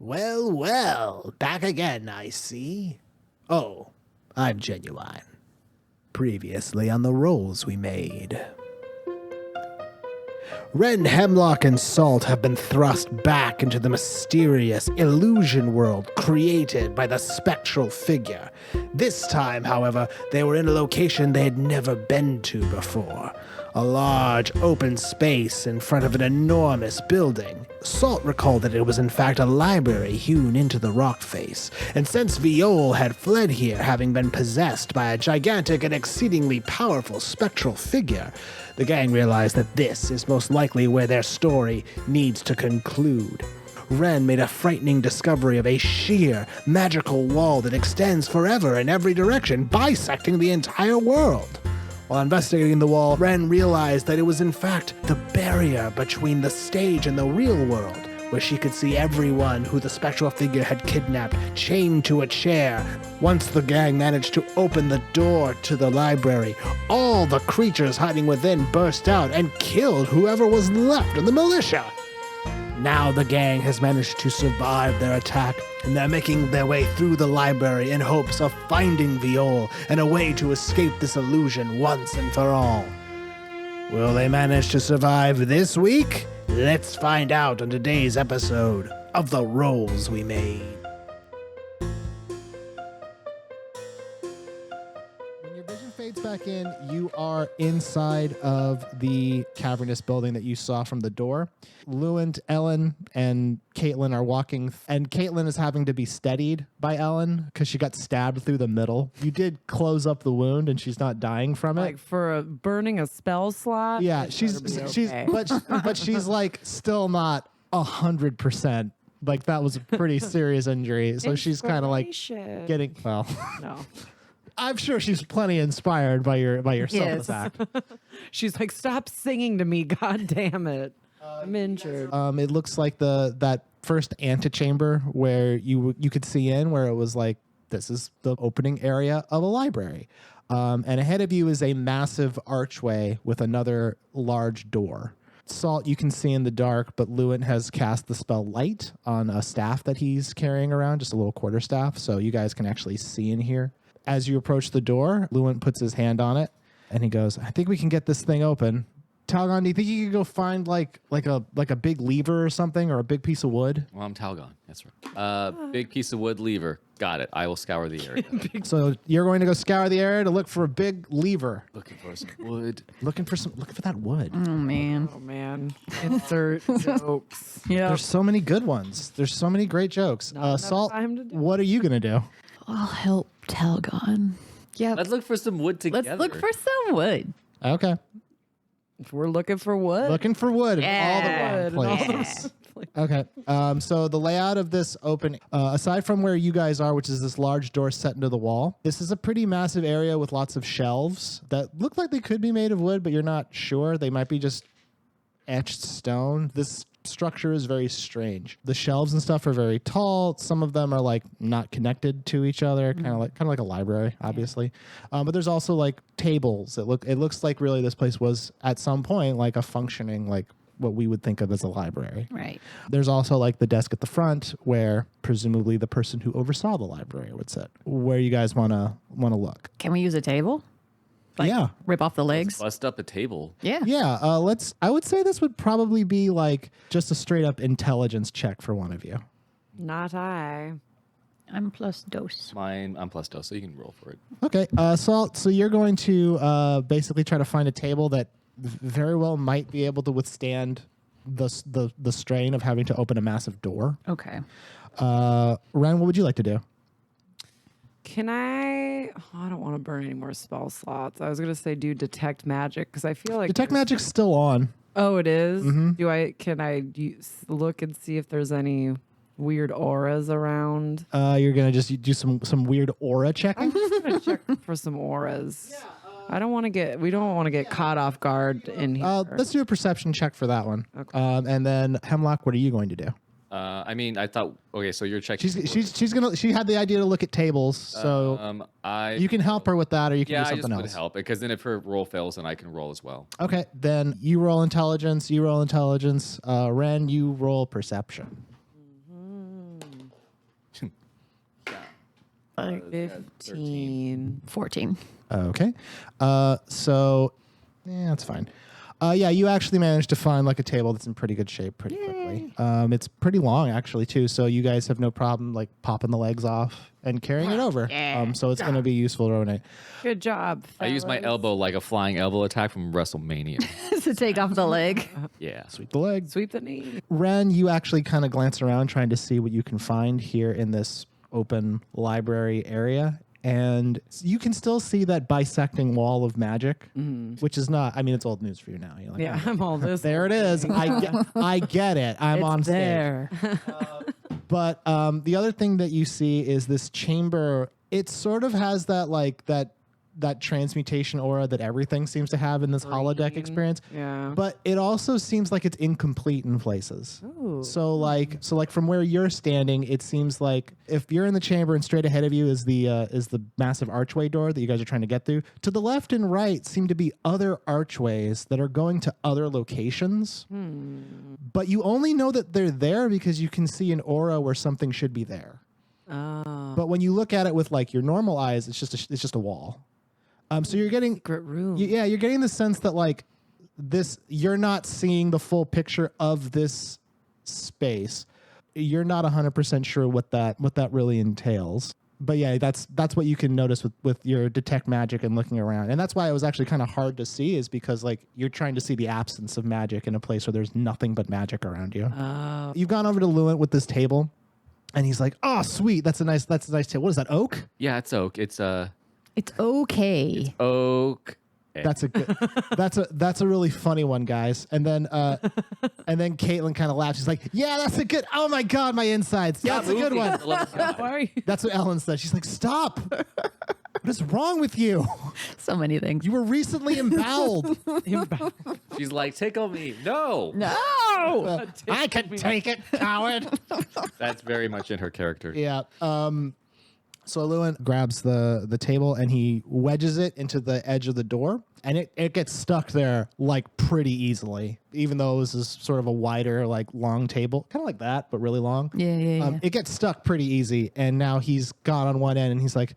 Well, well, back again, I see. Oh, I'm Genuine. Previously on the rolls we made. Wren, Hemlock, and Salt have been thrust back into the mysterious illusion world created by the spectral figure. This time, however, they were in a location they had never been to before. A large open space in front of an enormous building. Salt recalled that it was in fact a library hewn into the rock face, and since Viol had fled here having been possessed by a gigantic and exceedingly powerful spectral figure, the gang realized that this is most likely where their story needs to conclude. Wren made a frightening discovery of a sheer, magical wall that extends forever in every direction, bisecting the entire world. While investigating the wall, Wren realized that it was in fact the barrier between the stage and the real world, where she could see everyone who the spectral figure had kidnapped chained to a chair. Once the gang managed to open the door to the library, all the creatures hiding within burst out and killed whoever was left in the militia. Now the gang has managed to survive their attack, and they're making their way through the library in hopes of finding Viol and a way to escape this illusion once and for all. Will they manage to survive this week? Let's find out on today's episode of The Rolls We Made. When your vision fades back in, you are inside of the cavernous building that you saw from the door. Lewin, Ellen, and Caitlin are walking, and Caitlin is having to be steadied by Ellen because she got stabbed through the middle. You did close up the wound, and she's not dying from it. Like for burning a spell slot? Yeah, she's but she's like still not 100%. Like that was a pretty serious injury, so she's kind of like getting no. I'm sure she's plenty inspired by your self attack. She's like, stop singing to me, god damn it. I'm injured. It looks like that first antechamber where you could see in, where it was like, this is the opening area of a library. And ahead of you is a massive archway with another large door. Salt you can see in the dark, but Lewin has cast the spell Light on a staff that he's carrying around, just a little quarterstaff, so you guys can actually see in here. As you approach the door, Lewin puts his hand on it, and he goes, I think we can get this thing open. Talgon, do you think you could go find like a big lever or something, or a big piece of wood? Well, I'm Talgon. That's right. Big piece of wood lever. Got it. I will scour the area. So you're going to go scour the area to look for a big lever. Looking for some wood. Looking for that wood. Oh man. Oh man. Insert jokes. Yeah. There's so many good ones. There's so many great jokes. Salt, what are you gonna do? I'll help Talgon. Yeah. Let's look for some wood together. Let's look for some wood. Okay. If we're looking for wood. Looking for wood in all the wrong Yeah. places. Okay. So the layout of this open, aside from where you guys are, which is this large door set into the wall, this is a pretty massive area with lots of shelves that look like they could be made of wood, but you're not sure. They might be just etched stone. This structure is very strange. The shelves and stuff are very tall. Some of them are like not connected to each other, kind of like a library, obviously. But there's also like tables. It looks like really this place was at some point like a functioning like what we would think of as a library. Right. There's also like the desk at the front where presumably the person who oversaw the library would sit. Where you guys wanna look? Can we use a table? Yeah. Rip off the legs? Bust up a table. Yeah. Yeah, I would say this would probably be like just a straight up intelligence check for one of you. Not I. I'm plus dose. I'm plus dos, so you can roll for it. Okay, Salt, so you're going to basically try to find a table that very well might be able to withstand the strain of having to open a massive door. Okay. Wren, what would you like to do? Can I don't want to burn any more spell slots. I was going to say do detect magic because I feel like Detect magic's still on. Oh, it is? Mm-hmm. Can I look and see if there's any weird auras around? You're going to just do some weird aura checking? I'm just going to check for some auras. We don't want to get caught off guard in here. Let's do a perception check for that one. Okay. And then Hemlock, what are you going to do? I thought, okay, so you're checking. She had the idea to look at tables, so you can help her with that, or you can do something I else. just would help because then if her roll fails, then I can roll as well. Okay, then you roll intelligence. Wren, you roll perception. 15. 14. Okay. So, yeah, that's fine. Yeah, you actually managed to find like a table that's in pretty good shape pretty quickly. It's pretty long actually too, so you guys have no problem like popping the legs off and carrying it over. So it's going to be useful to Renee. Good job. I use my fellas. elbow like a flying elbow attack from WrestleMania. To take off the leg. Yeah. Sweep the leg. Sweep the knee. Wren, you actually kind of glance around trying to see what you can find here in this open library area. And you can still see that bisecting wall of magic, which is not, I mean, it's old news for you now. You're like, Yeah, I'm all this. there it is. I get it. I'm It's on stage. there. But the other thing that you see is this chamber. It sort of has that like that transmutation aura that everything seems to have in this holodeck experience. Yeah. But it also seems like it's incomplete in places. Ooh. So like from where you're standing, it seems like if you're in the chamber and straight ahead of you is the massive archway door that you guys are trying to get through. To the left and right seem to be other archways that are going to other locations. But you only know that they're there because you can see an aura where something should be there. Oh. But when you look at it with like your normal eyes, it's just a wall. So you're getting Secret room. you're getting the sense that like this, you're not seeing the full picture of this space. You're not 100% sure what that really entails. But yeah, that's what you can notice with your detect magic and looking around. And that's why it was actually kind of hard to see, is because like you're trying to see the absence of magic in a place where there's nothing but magic around you. Oh. You've gone over to Lewin with this table, and he's like, "Oh, sweet, that's a nice table. What is that, oak?" Yeah, it's oak. It's It's okay. oak. That's a good. that's a really funny one, guys. And then Caitlin kind of laughs. She's like, "Yeah, that's a good. Oh my god, my insides. That's a good one." Why are you? That's what Ellen said. She's like, "Stop. What is wrong with you? So many things. You were recently emboweled." She's like, tickle me. No. No. I can take it, coward. That's very much in her character. Yeah. So Lewin grabs the table and he wedges it into the edge of the door, and it gets stuck there like pretty easily, even though this is sort of a wider, like long table, kind of like that, but really long. Yeah. It gets stuck pretty easy, and now he's got on one end, and he's like,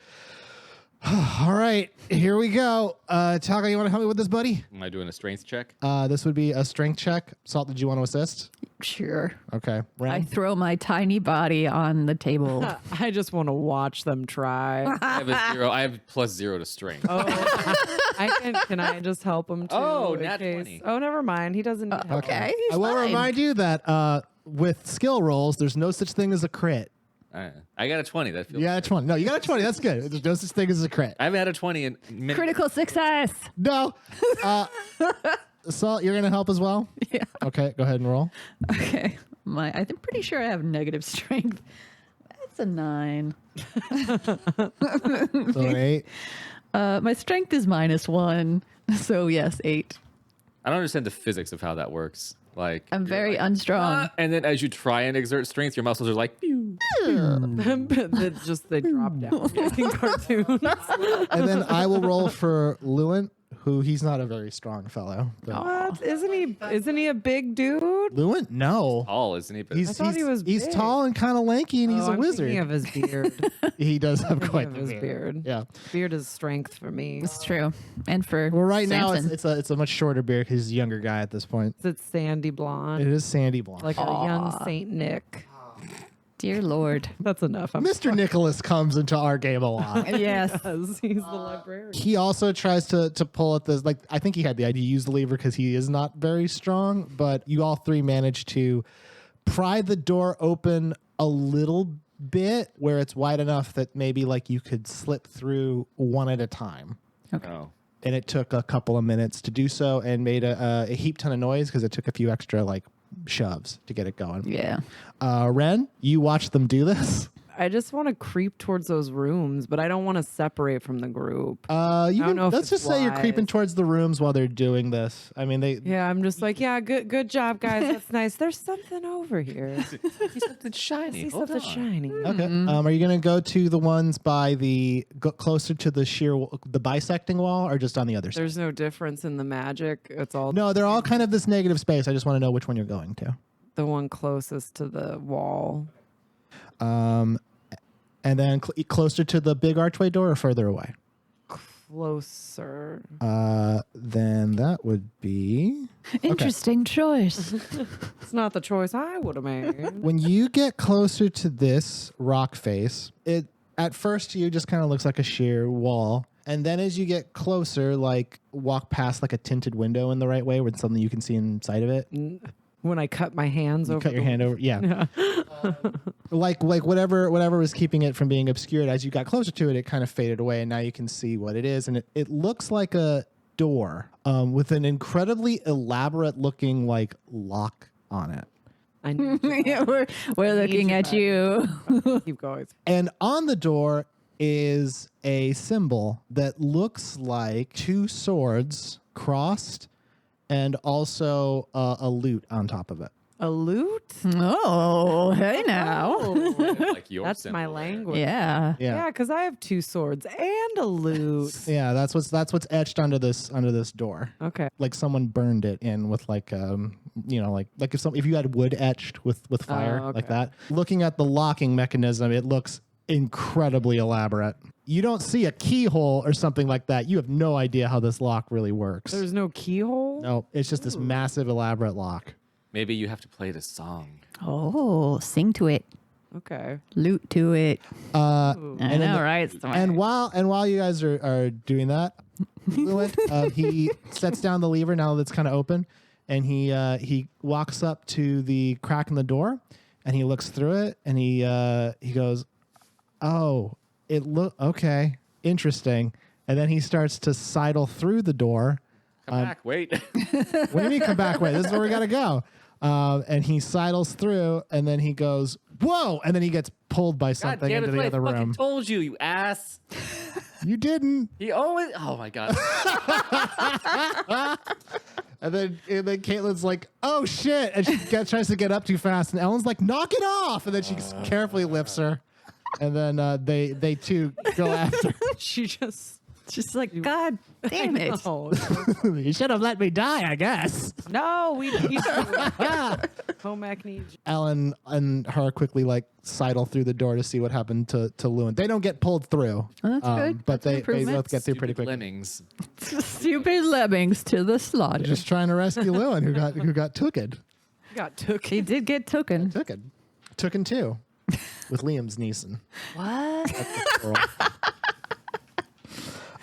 "All right, here we go. Taka, you want to help me with this, buddy?" Am I doing a strength check? This would be a strength check. Salt, did you want to assist? Sure. Okay. I Wren? throw my tiny body on the table. I just want to watch them try. I have a 0. I have +0 to strength. Oh, can I just help him too? Oh, in nat case- 20. Oh, never mind. He doesn't need help. Okay. I will fine. remind you that with skill rolls, there's no such thing as a crit. I got a 20. That feels. You got a 20. No, you got a 20. That's good. There's no such thing as a crit. I haven't had a 20 in minutes. Critical success. No. Salt, you're going to help as well? Yeah. Okay, go ahead and roll. Okay. I'm pretty sure I have negative strength. That's a 9. So an 8. My strength is -1. So yes, 8. I don't understand the physics of how that works. Like I'm you're very like, unstrong. and then as you try and exert strength, your muscles are like, pew. They drop down like in cartoons. And then I will roll for Lewin, who he's not a very strong fellow. But What? Isn't he a big dude? Lewin? No. Tall, isn't he? But He's, I thought he was he's big. tall and kind of lanky, and he's Oh, a I'm wizard. thinking of his beard. He does have Thinking quite of the his beard. beard. Yeah. Beard is strength for me. It's true. And for Well, right now Samson. it's a much shorter beard because he's a younger guy at this point. It's sandy blonde, It is sandy blonde. like a young Saint Nick. Dear Lord. That's enough. I'm Mr. Nicholas comes into our game a lot. Yes. because he's the librarian. He also tries to pull at this. Like, I think he had the idea to use the lever because he is not very strong. But you all three managed to pry the door open a little bit, where it's wide enough that maybe like you could slip through one at a time. oh. And it took a couple of minutes to do so, and made a heap ton of noise because it took a few extra like shoves to get it going. Yeah. Wren, you watched them do this. I just want to creep towards those rooms, but I don't want to separate from the group. You know if let's it's just say you're creeping wise. towards the rooms while they're doing this. I mean, they. Yeah, I'm just like, yeah, good job, guys. That's nice. There's something over here. He's something shiny. See something shiny. Okay. Are you gonna go to the ones by closer to the bisecting wall, or just on the other side? There's no difference in the magic. It's all No, they're all kind of this negative space. I just want to know which one you're going to. the one closest to the wall. And then closer to the big archway door or further away? Closer. Then that would be... Interesting choice. It's not the choice I would have made. When you get closer to this rock face, it at first to you just kind of looks like a sheer wall. And then as you get closer, like walk past like a tinted window in the right way with something you can see inside of it. When I cut my hands over. Cut your hand over. Yeah. Like whatever was keeping it from being obscured. As you got closer to it, it kind of faded away, and now you can see what it is. And it looks like a door with an incredibly elaborate looking like lock on it. I need to Yeah, we're looking at you. keep going. And on the door is a symbol that looks like two swords crossed and also a lute on top of it. A lute? Oh, hey now. Like your That's symbol my there. language. Yeah. Yeah, because I have 2 swords and a lute. Yeah, that's what's etched under this door. Okay. Like someone burned it in with like like if you had wood etched with fire okay. like that. Looking at the locking mechanism, it looks incredibly elaborate. You don't see a keyhole or something like that. You have no idea how this lock really works. There's no keyhole? No, it's just this massive elaborate lock. Maybe you have to play the song. Oh, sing to it. Okay. Loot to it. I then know, right? And while you guys are doing that, Lewin, he sets down the lever now that it's kind of open, and he walks up to the crack in the door, and he looks through it, and he goes, "Oh, okay, interesting." And then he starts to sidle through the door. Come back, wait. What do you mean come back? Wait, this is where we gotta go. And he sidles through, and then he goes, "Whoa!" And then he gets pulled by God something damn it, into the I other fucking room. told you, you ass. You didn't. He always, oh my God. And then Caitlin's like, "Oh shit!" And she tries to get up too fast, and Ellen's like, "Knock it off!" And then she carefully lifts her, and then they two go after. She just. Just like, God damn it. No, You should have let me die, I guess. no we need to. Comac needs. Ellen and her quickly like sidle through the door to see what happened to Lewin. They don't get pulled through. Oh, that's good. But That's an they improvement. both get through pretty Stupid quickly. lemmings. Stupid lemmings to the slaughter. Just trying to rescue Lewin, who got tooken. Got took. He did get tooken. Tooken too, with Liam's Neeson. What?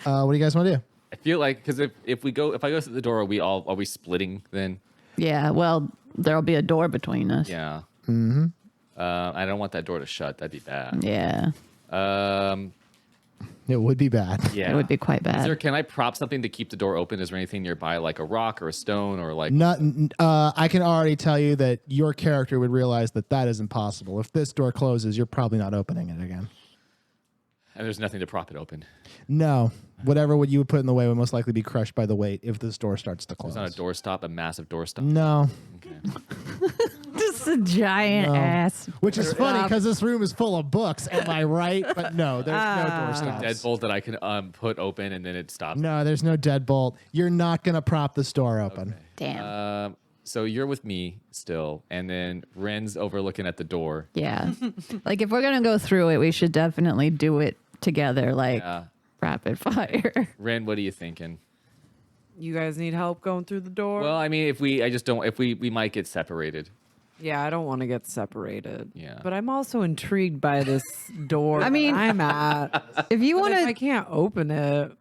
What do you guys want to do? I feel like because if I go through the door, are we splitting then? Yeah, well, there'll be a door between us. Yeah. Mm-hmm. I don't want that door to shut. That'd be bad. Yeah, It would be bad. Yeah. it would be quite bad. Can I prop something to keep the door open? Is there anything nearby, like a rock or a stone or like? I can already tell you that your character would realize that is impossible. If this door closes, you're probably not opening it again. And there's nothing to prop it open. No. Whatever you would put in the way would most likely be crushed by the weight if this door starts to close. It's not a doorstop, a massive doorstop. No. Just a giant ass. Which is funny because this room is full of books. Am I right? But no, there's no doorstops. Deadbolt that I can put open and then it stops. No, there's no deadbolt. You're not going to prop this door open. Damn. So you're with me still, and then Wren's overlooking at the door. Yeah. Like, if we're going to go through it, we should definitely do it together, like Yeah. rapid fire. Wren, what are you thinking? You guys need help going through the door? Well, I mean, we might get separated. Yeah, I don't want to get separated. Yeah. But I'm also intrigued by this door I mean, I'm at. If you want I to can't open it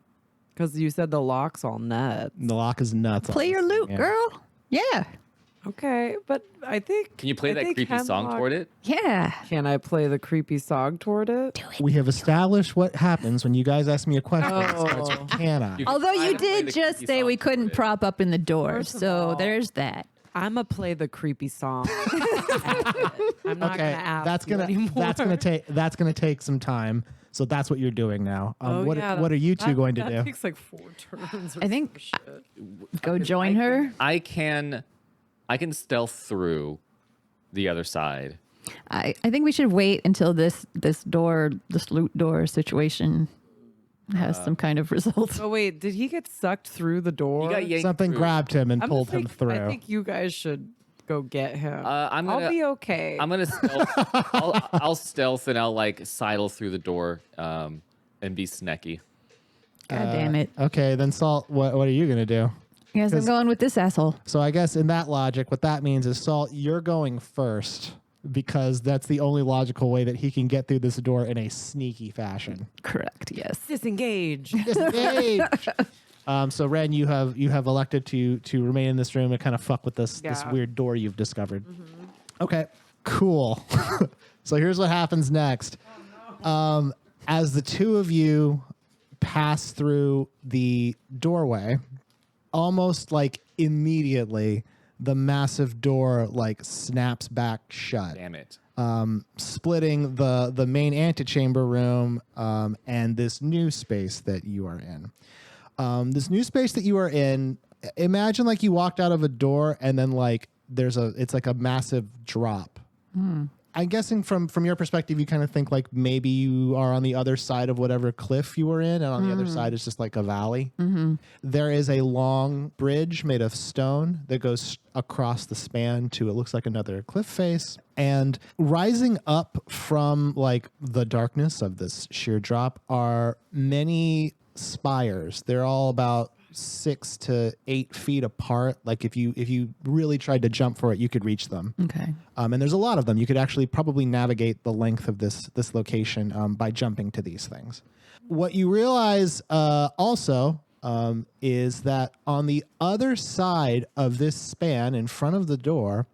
because you said the lock's all nuts. The lock is nuts. play your loot, Yeah. girl. Yeah. Okay, but I think. Can you play I that think creepy song Hemlock- toward it? Yeah. Can I play the creepy song toward it? We have established what happens when you guys ask me a question. It Oh. starts with can I? You can Although try you to play did the just creepy say song we toward couldn't it. prop up in the door, First of so all- there's that. I'm gonna play the creepy song. I'm not Okay, gonna ask that's you anymore. that's gonna take some time. So that's what you're doing now. Oh, what yeah, are you two that- going to that do? takes like 4 turns. Or I think- some shit. Go join her. I can stealth through the other side. I think we should wait until this loot door situation has some kind of results. Oh wait, did he get sucked through the door? You got yanked Something through. grabbed him and I'm pulled just him like, through. I think you guys should go get him. I'll be okay. I'm gonna stealth. I'll stealth and I'll like sidle through the door and be sneaky. God damn it. Okay, then Salt, what are you gonna do? Yes, I'm going with this asshole. So I guess in that logic, what that means is Salt, you're going first because that's the only logical way that he can get through this door in a sneaky fashion. Correct. Yes. Disengage. Disengage. So Wren, you have elected to remain in this room and kind of fuck with this Yeah. weird door you've discovered. Okay, cool. So here's what happens next. As the two of you pass through the doorway, almost like immediately, the massive door like snaps back shut. Damn it. Splitting the main antechamber room and this new space that you are in. This new space that you are in, imagine like you walked out of a door and then like it's like a massive drop. I'm guessing from your perspective, you kind of think like maybe you are on the other side of whatever cliff you were in, and on the other side is just like a valley. There is a long bridge made of stone that goes across the span to, it looks like another cliff face. And rising up from like the darkness of this sheer drop are many spires. They're all about 6 to 8 feet apart. Like if you really tried to jump for it, you could reach them. Okay. And there's a lot of them. You could actually probably navigate the length of this location by jumping to these things. What you realize also is that on the other side of this span, in front of the door,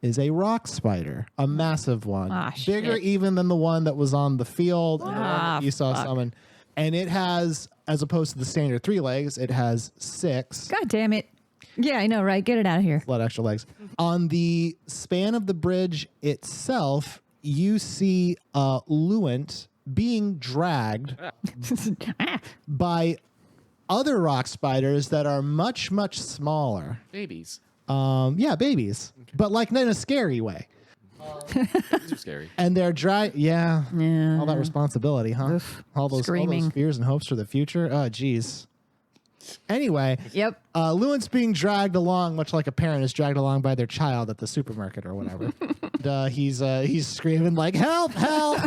is a rock spider, a massive one, bigger shit. even than the one that was on the field and the one Ah, that you saw fuck. summon. And it has, as opposed to the standard 3 legs, it has 6. God damn it. Yeah, I know, right? Get it out of here. A lot of extra legs. On the span of the bridge itself, you see Luant being dragged by other rock spiders that are much, much smaller. Babies. Yeah, babies. But like not in a scary way. These are scary. And they're Yeah. all that responsibility, huh? Oof. All those Screaming. fears and hopes for the future. Oh, geez. Anyway, Yep. Luant's being dragged along, much like a parent is dragged along by their child at the supermarket or whatever. And, he's screaming like, "Help! Help!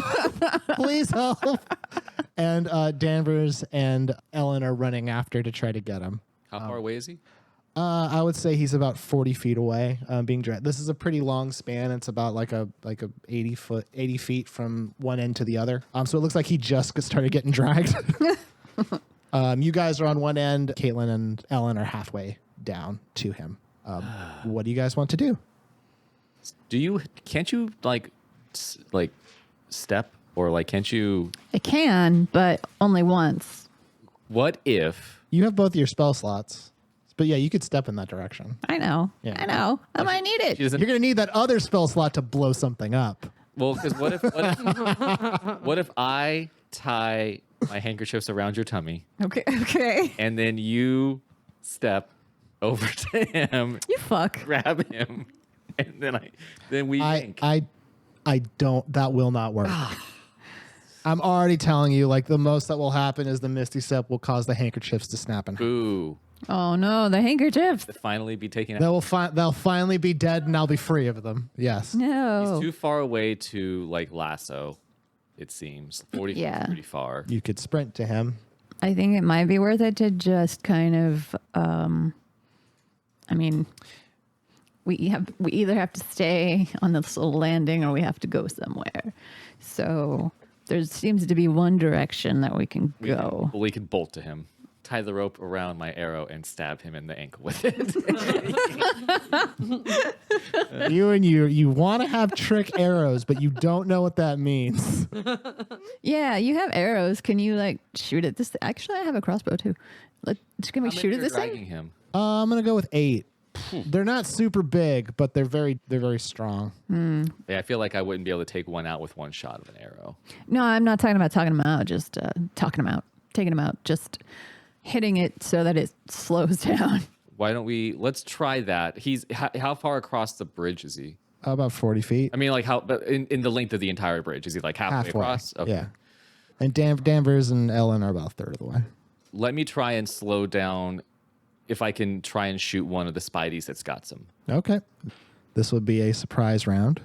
Please help!" And Danvers and Ellen are running after to try to get him. How far away is he? I would say he's about 40 feet away, being dragged. This is a pretty long span. It's about like a 80 feet from one end to the other. So it looks like he just started getting dragged. You guys are on one end. Caitlin and Ellen are halfway down to him. What do you guys want to do? Can't you like step or like can't you? I can, but only once. What if? You have both your spell slots. But yeah, you could step in that direction. I know. Yeah. I know. I might need She it. doesn't. You're going to need that other spell slot to blow something up. Well, because what if I tie my handkerchiefs around your tummy Okay. Okay. and then you step over to him, You fuck. grab him, and then we yank. I don't, that will not work. I'm already telling you, like the most that will happen is the Misty Step will cause the handkerchiefs to snap in half. Boo! Oh no, the handkerchiefs. To finally be taken out. They'll finally be dead and I'll be free of them. Yes. No. He's too far away to like lasso. It seems 40 feet Yeah. is pretty far. You could sprint to him. I think it might be worth it to just kind of I mean we either have to stay on this little landing or we have to go somewhere. So there seems to be one direction that we can go. We can bolt to him. Tie the rope around my arrow and stab him in the ankle with it. You want to have trick arrows, but you don't know what that means. Yeah, you have arrows. Can you like shoot at this? Actually, I have a crossbow too. Can we shoot at this dragging thing? him. I'm gonna go with 8. They're not super big, but they're very strong. Yeah, I feel like I wouldn't be able to take one out with one shot of an arrow. No, I'm not talking about talking them out. Just talking them out, taking them out. Just hitting it so that it slows down. Why don't let's try that. How far across the bridge is he? About 40 feet. I mean, like but in the length of the entire bridge, is he like halfway across? Okay. Yeah. And Danvers and Ellen are about a third of the way. Let me try and slow down if I can try and shoot one of the Spideys that's got some. Okay. This would be a surprise round.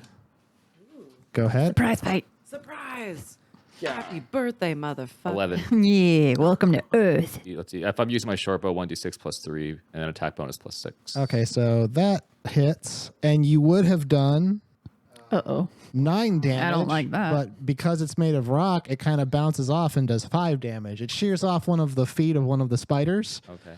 Go ahead. Surprise fight. Surprise! Happy birthday, motherfucker. 11. Yeah, welcome to Earth. Let's see. If I'm using my short bow, 1d6 plus 3, and then attack bonus plus 6. Okay, so that hits, and you would have done Uh-oh. 9 damage. I don't like that. But because it's made of rock, it kind of bounces off and does 5 damage. It shears off one of the feet of one of the spiders, Okay.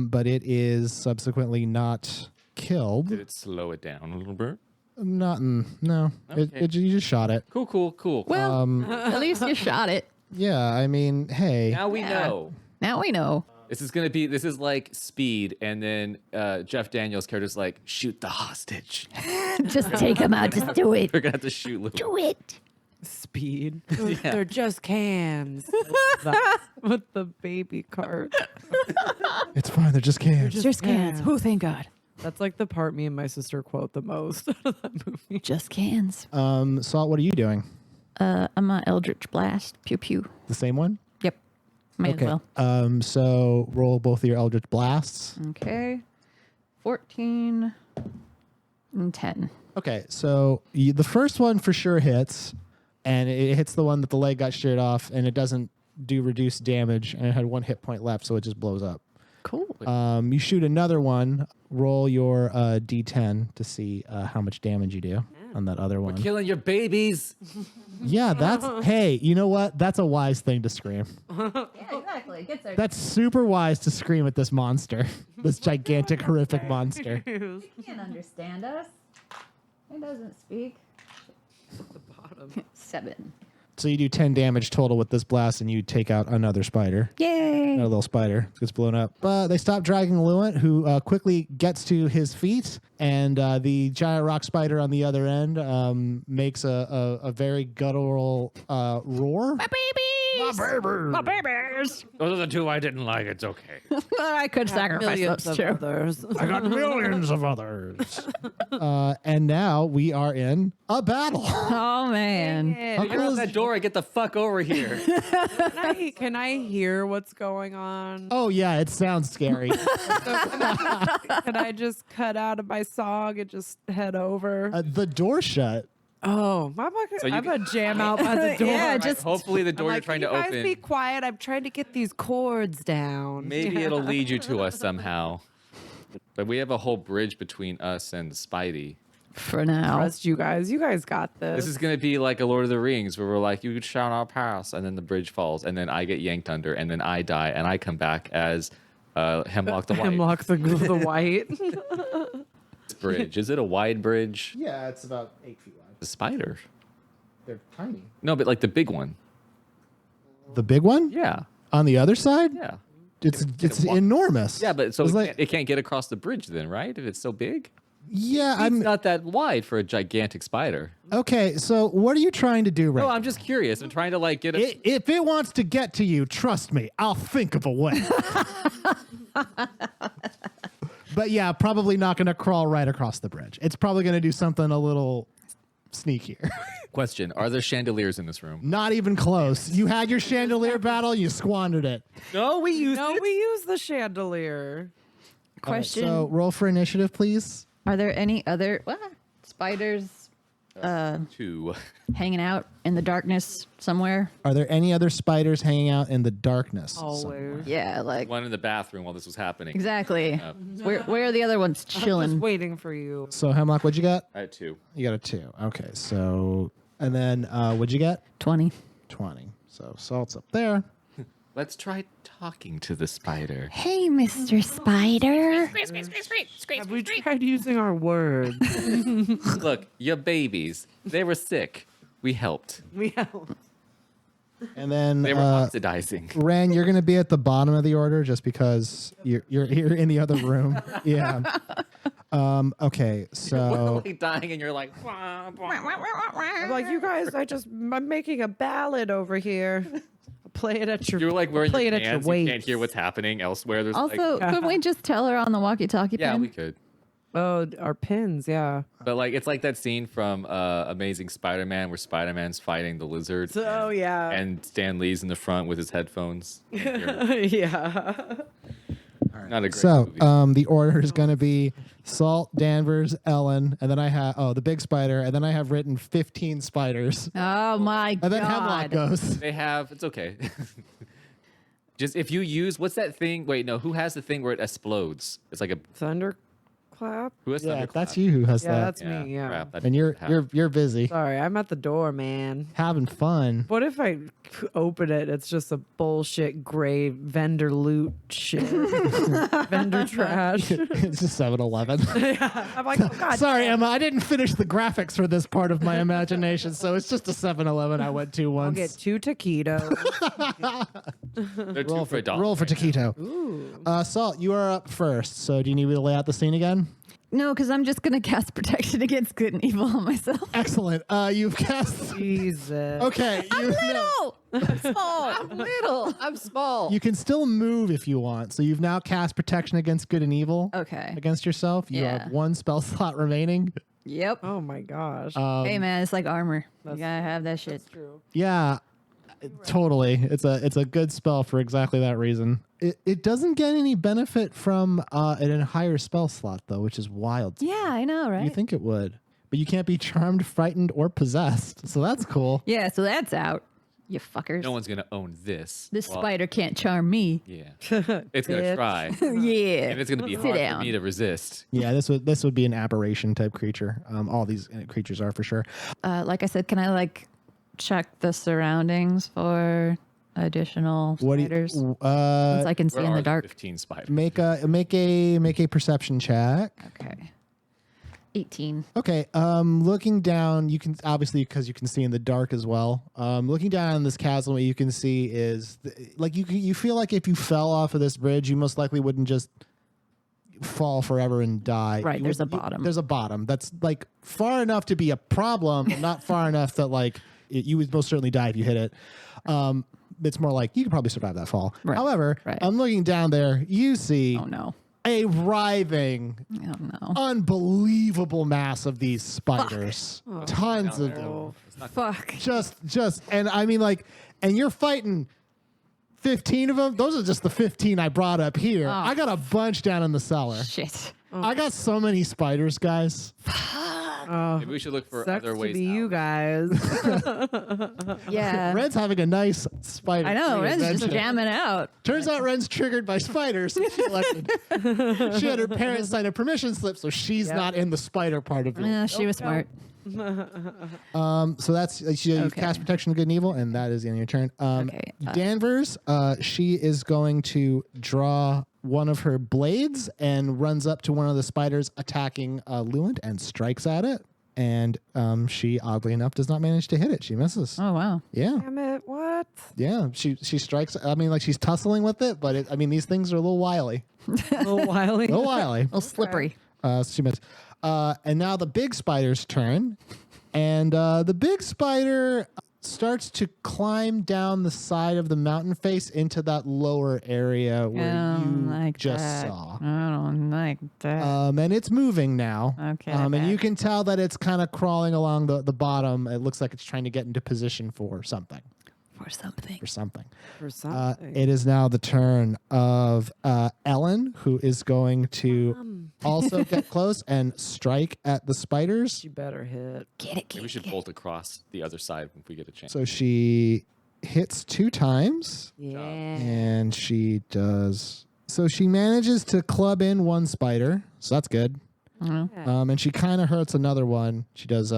but it is subsequently not killed. Did it slow it down a little bit? No. Okay. You just shot it. Cool. Well, at least you shot it. Yeah, I mean, hey. Now we know. Now we know. This is like Speed, and then Jeff Daniels' character's like, shoot the hostage. Just take him out. Just do it. We're gonna have to shoot little. Do it. Speed. They're just cans. With the baby cart. It's fine. They're just cans. Just cans. Oh, thank God. That's like the part me and my sister quote the most out of that movie. Just cans. Salt, what are you doing? I'm a Eldritch Blast. Pew pew. The same one? Yep. Might as well. So roll both of your Eldritch Blasts. Okay. 14 and 10. Okay, so the first one for sure hits, and it hits the one that the leg got sheared off, and it doesn't do reduced damage, and it had 1 hit point left, so it just blows up. Cool. You shoot another one, roll your D10 to see how much damage you do on that other one. Killing your babies. Yeah, hey, you know what? That's a wise thing to scream. Yeah, exactly. It gets there. That's super wise to scream at this monster, this gigantic, horrific monster. He can't understand us. He doesn't speak. The bottom. 7. So you do 10 damage total with this blast, and you take out another spider. Yay. Another little spider gets blown up. But they stop dragging Luant, who quickly gets to his feet, and the giant rock spider on the other end makes a very guttural roar. My babies! My babies! Those are the 2 I didn't like. It's okay. I could sacrifice Millions those of too. others. I got millions of others. And now we are in a battle. Oh, man. Get out that door and get the fuck over here. Can I hear what's going on? Oh, yeah, it sounds scary. Can I just cut out of my song and just head over? The door shut. Oh, So you I'm can- gonna jam out by the door. Yeah, Right, just hopefully the door I'm you're like, trying "Can to you guys open. be quiet. I'm trying to get these chords down. Maybe it'll lead you to us somehow. But we have a whole bridge between us and Spidey. for now. Trust you guys. You guys got this. This is gonna be like a Lord of the Rings where we're like, you shall not pass, and then the bridge falls, and then I get yanked under, and then I die, and I come back as Hemlock the White. Hemlock the white. This bridge. Is it a wide bridge? Yeah, it's about 8 feet wide. The spider. They're tiny. No, but like the big one. The big one? Yeah. On the other side? Yeah. It's enormous. Yeah, but so It's it can't get across the bridge then, right? If it's so big? Yeah, It's not that wide for a gigantic spider. okay. So what are you trying to do right No, now? I'm just curious. I'm trying to like get a If it wants to get to you, trust me, I'll think of a way. But yeah, probably not going to crawl right across the bridge. It's probably going to do something a little sneakier. question. Are there chandeliers in this room? Not even close. You had your chandelier battle, you squandered it. No, we used No, we use the chandelier. Question. So roll for initiative, please. Are there any other spiders 2. hanging out in the darkness somewhere? Are there any other spiders hanging out in the darkness? Always. Yeah, like One in the bathroom while this was happening. exactly. Where are the other ones Just chilling? waiting for you. So Hemlock, what'd you get? I had 2. You got a 2. Okay, so and then what'd you get? 20. 20. So Salt's up there. Let's try talking to the spider. Hey, Mr. Spider. Have we tried using our words? Look, your babies. They were sick. We helped. We helped. And then They were oxidizing. Wren, you're gonna be at the bottom of the order just because you're in the other room. Yeah. Okay, so Like dying, and you're like, "Wah, wah." I'm like, you guys, I'm making a ballad over here. Play it at your. You're like wearing play your it at your pants. You waist. can't hear what's happening elsewhere. There's Also, like, couldn't we just tell her on the walkie-talkie yeah, pin? we could. Oh, our pins, yeah. But like, it's like that scene from Amazing Spider-Man where Spider-Man's fighting the lizard. So yeah. And Stan Lee's in the front with his headphones. yeah. Not a great so movie. the order is gonna be Salt, Danvers, Ellen, and then I have the big spider, and then I have written 15 spiders. Oh my god. And then Hemlock goes. They have. It's okay. Just if you use what's that thing? Wait, no. Who has the thing where it explodes? It's like a Thunderclap? who has Yeah, thunderclap? that's you who has Yeah, that. that's me. Yeah. crap, that And you're didn't happen. you're busy Sorry, I'm at the door, man. having fun. What if I open it? It's just a bullshit gray vendor loot shit. Vendor trash. It's a 7-Eleven. I'm like, oh god. Sorry, Emma, I didn't finish the graphics for this part of my imagination, so it's just a 7-Eleven I went to I'll once. get 2 taquitos. They're two for a dollar. Roll for right now. taquito. Ooh. Salt, you are up first. So do you need me to lay out the scene again? No, because I'm just gonna cast protection against good and evil on myself. Excellent. You've cast. Jesus. Okay. I'm no. little. I'm small. I'm little. I'm small. You can still move if you want. So you've now cast protection against good and evil Okay. against yourself. You Yeah. have 1 spell slot remaining. Yep. Oh my gosh. Hey man, it's like armor. You That's- gotta have that shit. That's true. Yeah, totally. It's a good spell for exactly that reason. It doesn't get any benefit from a higher spell slot though, which is wild. Yeah, I know, right? You think it would, but you can't be charmed, frightened, or possessed. So that's cool. Yeah, so that's out. You fuckers. No one's gonna own this. This Well, spider can't charm me. Yeah, it's gonna Bitch. try, Yeah. and it's gonna be Sit hard down. for me to resist. Yeah, this would be an aberration type creature. All these creatures are for sure. Like I said, can I like check the surroundings for additional What do spiders? you, Since I can see Where in are the dark. 15 spiders. make a perception check. Okay. 18. Okay, looking down, you can obviously because you can see in the dark as well. Looking down on this chasm, what you can see is like you feel like if you fell off of this bridge, you most likely wouldn't just fall forever and die. Right, You there's would- a bottom. There's a bottom that's like far enough to be a problem, but not far enough that like you would most certainly die if you hit it. It's more like you could probably survive that fall. Right, However, right. I'm looking down there. You see Oh no. a writhing, Oh no. unbelievable mass of these spiders. Tons of them. Fuck. Just, and I mean, like, and you're fighting 15 of them. Those are just the 15 I brought up here. I got a bunch down in the cellar. Shit. I got so many spiders, guys. Oh, Maybe we should look for sucks other to ways. be out. you guys. Yeah. Ren's having a nice spider. I know. Ren's just adventure. jamming out. Turns out Ren's triggered by spiders. So she elected. She had her parents sign a permission slip, so she's Yep. not in the spider part of it. Yeah, she was smart. So that's you Okay. cast protection of good and evil, and that is the end of your turn. Okay, Danvers, she is going to draw one of her blades and runs up to one of the spiders attacking Lewin and strikes at it. And she oddly enough does not manage to hit it. She misses. Oh wow. Yeah, Damn it! What? yeah. She strikes. I mean, like she's tussling with it, but I mean, these things are a little wily. A little wily. A little wily. A little slippery. She missed. And now the big spider's turn. And the big spider starts to climb down the side of the mountain face into that lower area where I don't you like just that. saw. I don't like that. And it's moving now. Okay, And bad. you can tell that it's kind of crawling along the bottom. It looks like it's trying to get into position for something. For something. For something. For something. It is now the turn of Ellen, who is going to also get close and strike at the spiders. You better hit. Get it, Maybe we should bolt across the other side if we get a chance. So she hits 2 times, Yeah. and she does. So she manages to club in 1 spider, so that's good. And she kind of hurts another one. She does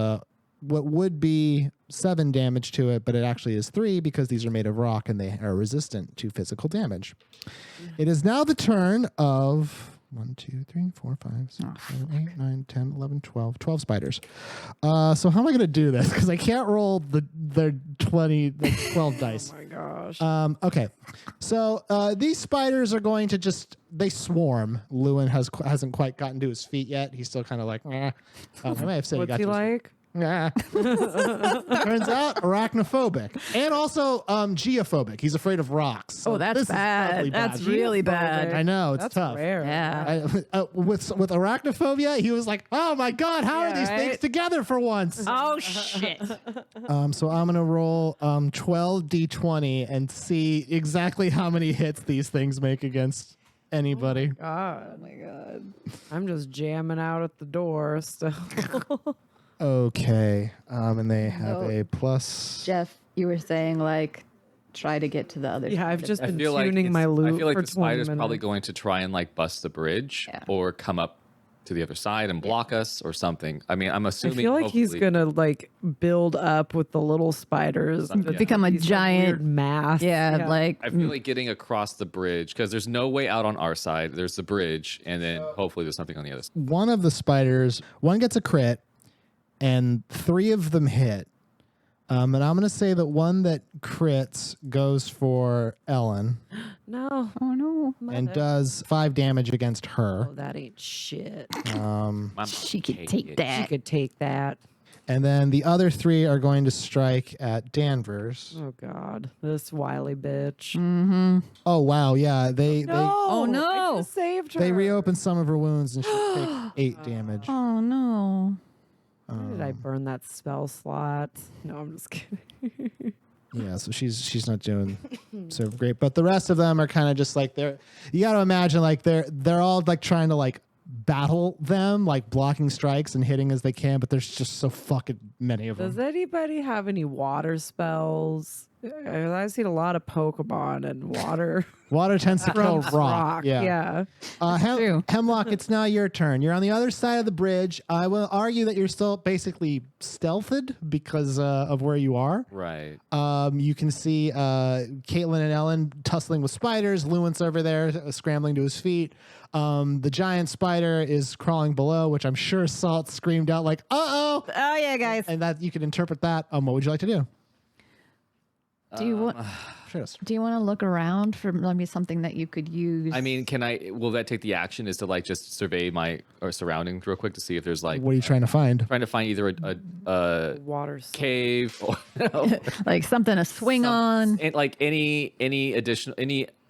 what would be 7 damage to it, but it actually is 3 because these are made of rock and they are resistant to physical damage. It is now the turn of 1, 2, 3, 4, 5, 6, 7, 8, 9, 10, 11, 12. 12 spiders. So how am I going to do this? Because I can't roll the 12 dice. Oh my gosh. Okay, so these spiders are going to they swarm. Lewin hasn't quite gotten to his feet yet. He's still kind of like, I may have said What's got he to his- like? Yeah. Turns out arachnophobic and also geophobic. He's afraid of rocks. So Oh, that's this is bad. doubly That's bad. really Geophobic. bad. I know it's That's tough. rare. Yeah. With arachnophobia, he was like, "Oh my god, how are Yeah, these right? things together for once?" Oh shit. So I'm gonna roll 12 d20 and see exactly how many hits these things make against anybody. God. Oh my god. I'm just jamming out at the door still. Okay. And they have So- a plus. Jeff, you were saying like try to get to the other Yeah, side I've of just I been feel like tuning my loot I feel like for the 20 spider's minutes. probably going to try and like bust the bridge Yeah. or come up to the other side and block us or something. I mean, I'm I assuming. feel like he's hopefully- gonna like build up with the little spiders. Yeah. become a These, like, giant weird mass. Yeah, like I feel like getting across the bridge because there's no way out on our side. There's the bridge, and then hopefully there's something on the other side. One of the spiders, one gets a crit, and 3 of them hit. And I'm going to say that one that crits goes for Ellen No. oh no. and does 5 damage against her. Oh, that ain't shit. Mom, She could take She that. could take that. And then the other 3 are going to strike at Danvers. Oh God, this wily bitch. Oh, wow. Yeah. They Oh, no. I just saved her. they reopen some of her wounds and she takes 8 damage. Oh no. Why did I burn that spell slot? No, I'm just kidding. Yeah, so she's not doing so great. But the rest of them are kind of just like you got to imagine like they're all like trying to like battle them, like blocking strikes and hitting as they can, but there's just so fucking many of them. Does anybody have any water spells? I've seen a lot of Pokemon and water. Water tends to kill Trumps rock. Yeah. Yeah. Hemlock, it's now your turn. You're on the other side of the bridge. I will argue that you're still basically stealthed because of where you are. right. You can see Caitlin and Ellen tussling with spiders. Lewin's over there scrambling to his feet. The giant spider is crawling below, which I'm sure Salt screamed out like, "Uh-oh!" Oh yeah, guys. And that you can interpret that. What would you like to do? Do you want Sure. do you want to look around for maybe something that you could use? I mean, will that take the action is to like just survey my surroundings real quick to see if there's like What are you trying to find? trying to find either a Water. cave or like something to swing on. and like any additional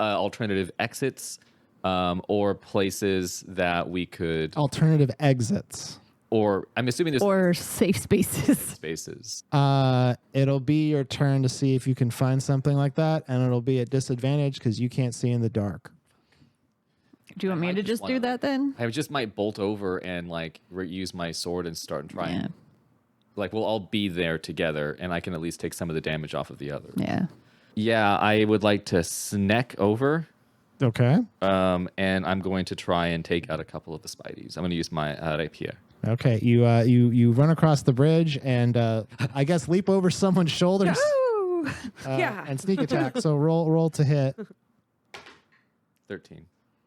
alternative exits or places that we could Alternative exits. or I'm assuming there's Or safe spaces. spaces. It'll be your turn to see if you can find something like that, and it'll be at disadvantage because you can't see in the dark. Do you want me might to just just do wanna- that then? I just might bolt over and like use my sword and start and try. Yeah. And, like we'll all be there together, and I can at least take some of the damage off of the other. Yeah. Yeah, I would like to snack over, Okay. and I'm going to try and take out a couple of the spideys. I'm going to use my rapier. Okay. You run across the bridge and I guess leap over someone's shoulders Ooh. Yeah. and sneak attack. So roll to hit. 13.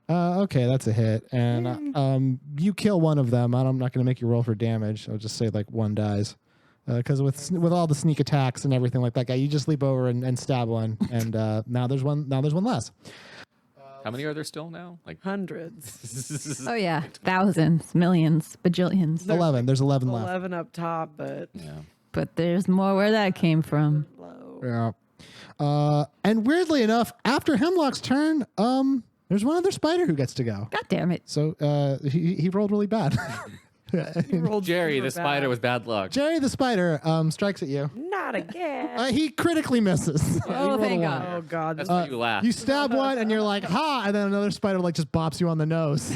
Okay, that's a hit. And you kill one of them. I'm not going to make you roll for damage. I'll just say like one dies. Because with all the sneak attacks and everything like that guy, you just leap over and stab one, and now there's one less. How many are there still now? Like Hundreds. Oh yeah. Thousands, millions, bajillions. 11. There's 11 left. 11 up top, but yeah. But there's more where that came from. low. Yeah. And weirdly enough, after Hemlock's turn, there's one other spider who gets to go. God damn it. So he rolled really bad. Rolled Jerry, super the spider bad. with bad luck. Jerry the spider strikes at you. Not again. He critically misses. Oh, He rolled a thank one. God. Oh God. That's why you laugh. You stab one and you're like, ha! And then another spider like just bops you on the nose.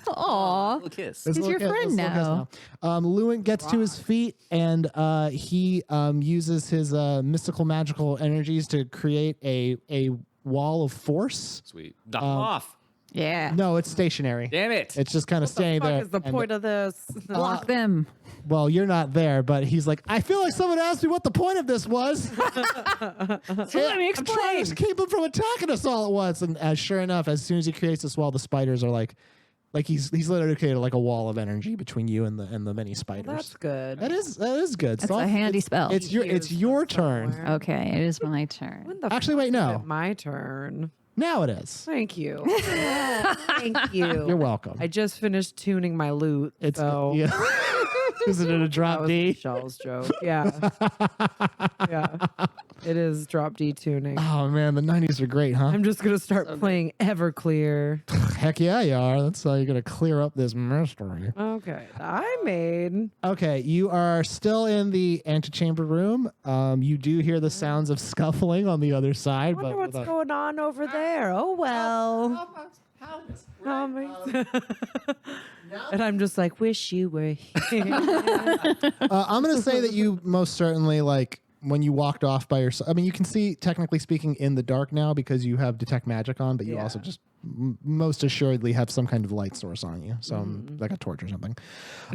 Aw. Little kiss. This He's little your friend this little kiss now. Lewin gets to his feet and he uses his mystical magical energies to create a wall of force. Sweet. Knock him off. Yeah. No, it's stationary. Damn it. It's just kind of What the staying fuck there. is the and- point of this? Block them. Well, you're not there, but he's like, I feel like someone asked me what the point of this was. So let me I'm trying to keep him from attacking us all at once. And sure enough, as soon as he creates this wall, the spiders are like he's literally created like a wall of energy between you and the many spiders. That's good. That is good. That's So a handy spell. It's your turn. Somewhere. Okay, it is my turn. When the Actually, fuck wait, is no. it my turn. Now it is. Thank you. Thank you. You're welcome. I just finished tuning my loot. It's so yeah. Is it a that drop was D? Michelle's joke. Yeah. Yeah. It is drop D tuning. Oh man, the 90s are great, huh? I'm just gonna start playing Everclear. Heck yeah, you are. That's how you're gonna clear up this mystery. Okay. I made Okay, you are still in the antechamber room. You do hear the sounds of scuffling on the other I side, wonder but what's going on over there. Oh well. How amazing. And I'm just like, wish you were here. I'm going to say that you most certainly, like, when you walked off by yourself, I mean, you can see, technically speaking, in the dark now because you have detect magic on, but you also just most assuredly have some kind of light source on you, like a torch or something.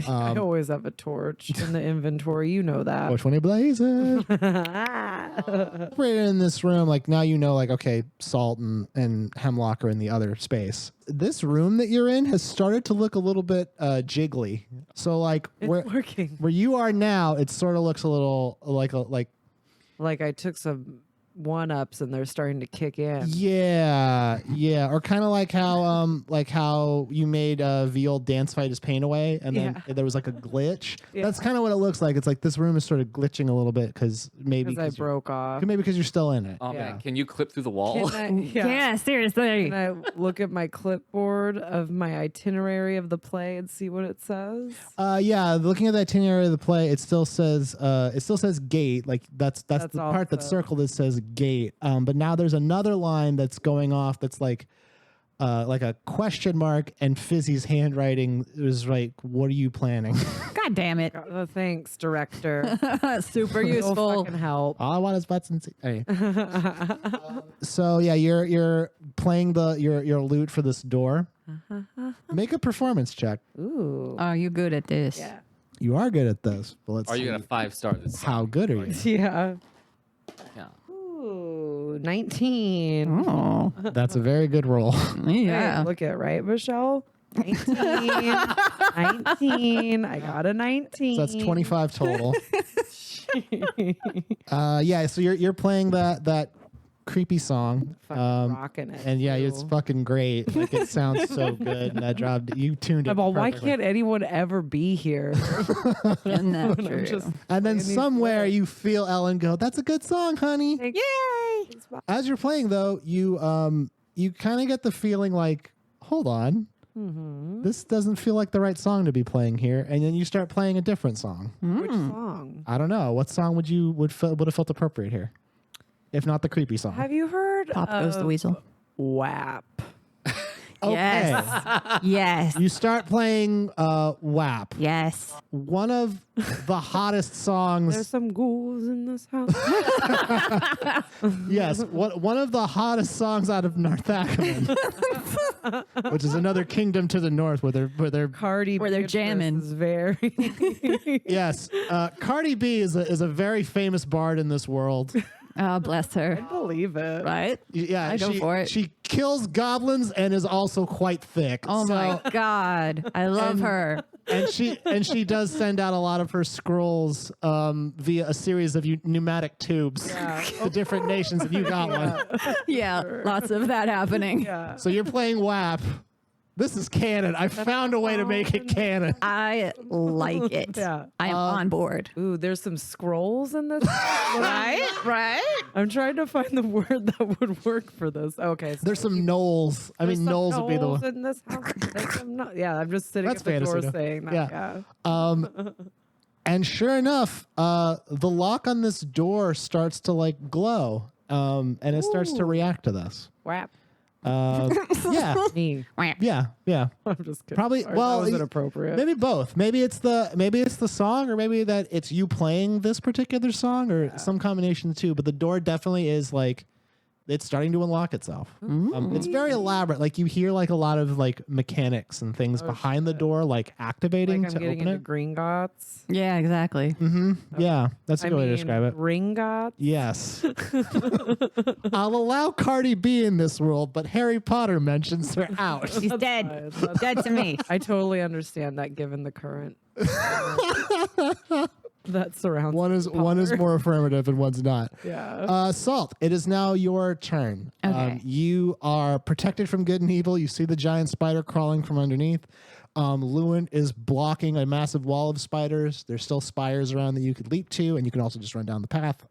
I always have a torch in the inventory. You know that. Which one you blaze it? Right in this room, like now you know, like, okay, Salt and Hemlock are in the other space. This room that you're in has started to look a little bit jiggly. So like It's working. where you are now, it sort of looks a little Like I took some 1-ups and they're starting to kick in. yeah, or kind of like how you made the old dance fight is pain away, and then there was like a glitch. That's kind of what it looks like. It's like this room is sort of glitching a little bit because maybe I broke off. maybe because you're still in it. Oh man, can you clip through the wall? Yeah, seriously. Can I look at my clipboard of my itinerary of the play and see what it says? Yeah, looking at the itinerary of the play, it still says gate. Like that's the part that's circled that says gate. But now there's another line that's going off that's like a question mark, and Fizzy's handwriting is like, "What are you planning?" God damn it. Thanks, director. Super You'll useful. fucking help. All I want is butts and seats. Anyway. So yeah, you're playing your lute for this door. Make a performance check. Ooh. Are you good at this? Yeah. You are good at this, but let's Are you see gonna 5-star this? how good are you? Yeah. Yeah. Ooh, 19. Oh, That's a very good roll. yeah. Hey, look at right, Michelle. 19. 19. I got a 19. So that's 25 total. Yeah, so you're playing that creepy song. Fucking rocking it. And yeah, too. it's fucking great. Like it sounds so good. And that job, you tuned it. I'm all, why perfectly. can't anyone ever be here? Isn't that I'm true? just And then playing these somewhere lyrics. you feel Ellen go, "That's a good song, honey." Like, Yay! As you're playing though, you kind of get the feeling like, hold on, this doesn't feel like the right song to be playing here. And then you start playing a different song. Which song? I don't know. What song would have felt appropriate here, if not the creepy song? Have you heard Pop goes the of weasel. WAP? Okay. Yes. Yes. You start playing WAP. Yes. One of the hottest There's songs. some ghouls in this house. Yes, one of the hottest songs out of Narthackerman, which is another kingdom to the north where they're Cardi Where they're Beatrice jamming. is very yes. Cardi B is a very famous bard in this world. Oh, bless her. believe it. Right? Yeah, I go for it. She kills goblins and is also quite thick. Oh my God. I love her. And she does send out a lot of her scrolls via a series of pneumatic tubes to different nations, and you got one. Yeah. Lots of that happening. Yeah. So you're playing WAP. This is canon. I found a way to make it canon. I like it. Yeah. I am on board. Ooh, there's some scrolls in this. Right? I'm trying to find the word that would work for this. Okay. So There's some gnolls. I mean, gnolls would be the one. one. In this house. Yeah, I'm just sitting That's at the fantasy, door though. saying that. Yeah. Yeah. And sure enough, the lock on this door starts to like glow, and it starts to react to this. WAP. Yeah, Me. yeah. I'm just kidding. Probably. Sorry, Well, that was inappropriate. maybe both. Maybe it's the song, or maybe that it's you playing this particular song, or some combination too. But the door definitely is like it's starting to unlock itself. It's very elaborate. Like you hear like a lot of like mechanics and things behind the door, like activating Like I'm to getting open into it. Gringotts. Yeah, exactly. Yeah, that's a good way to describe it. Ringotts. Yes. I'll allow Cardi B in this world, but Harry Potter mentions her out. She's dead. That's- Dead to me. I totally understand that given the current that surrounds One is more affirmative and one's not. Yeah. Salt, it is now your turn. Okay. You are protected from good and evil. You see the giant spider crawling from underneath. Lewin is blocking a massive wall of spiders. There's still spires around that you could leap to, and you can also just run down the path.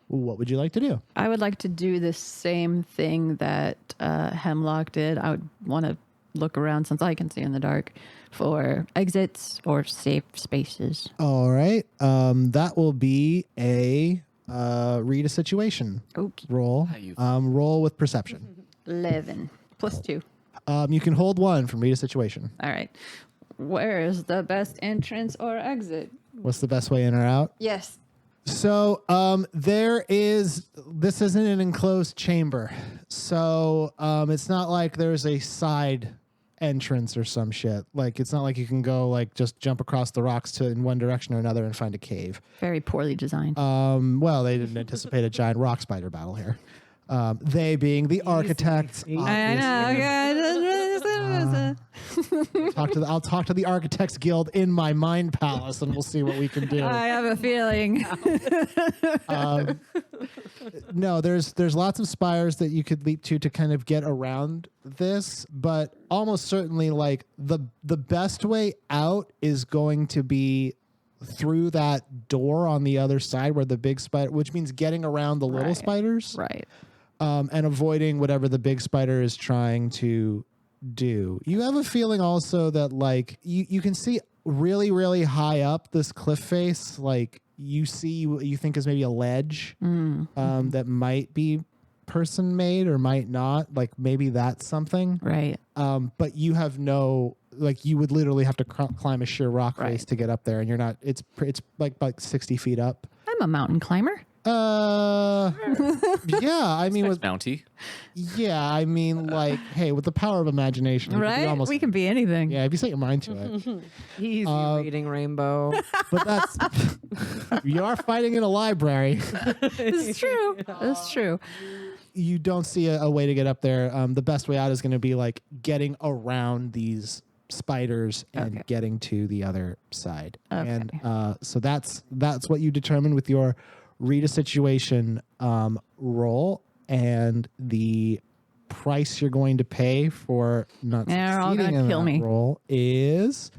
What would you like to do? I would like to do the same thing that Hemlock did. I would want to look around, since I can see in the dark, for exits or safe spaces. All right. That will be a read a situation Okay. roll. How you- Roll with perception. 11 plus 2. You can hold one from read a situation. All right. Where is the best entrance or exit? What's the best way in or out? Yes. So this isn't an enclosed chamber. So it's not like there's a side entrance or some shit. Like it's not like you can go like just jump across the rocks in one direction or another and find a cave. Very poorly designed. Well, they didn't anticipate a giant rock spider battle here. They being the architects. I know. Yeah. I'll talk to the Architects Guild in my mind palace, and we'll see what we can do. I have a feeling. No, there's lots of spires that you could leap to kind of get around this, but almost certainly like the best way out is going to be through that door on the other side where the big spider, which means getting around the little spiders, Right. and avoiding whatever the big spider is trying to do. You have a feeling also that like you can see really, really high up this cliff face, like you see what you think is maybe a ledge that might be person made or might not. Like maybe that's something. Right. But you have no, like you would literally have to climb a sheer rock face to get up there, and you're not. It's like 60 feet up. I'm a mountain climber. Yeah, I mean, with Bounty. yeah, I mean, like, hey, with the power of imagination, you could be Right? almost, We can be anything. yeah, if you set your mind to it. He's reading Rainbow. But that's you are fighting in a library. It's true. It's true. You don't see a way to get up there. The best way out is going to be like getting around these spiders and getting to the other side. Okay. And so that's what you determine with your read a situation roll, and the price you're going to pay for not They're all succeeding gonna in kill that me. roll is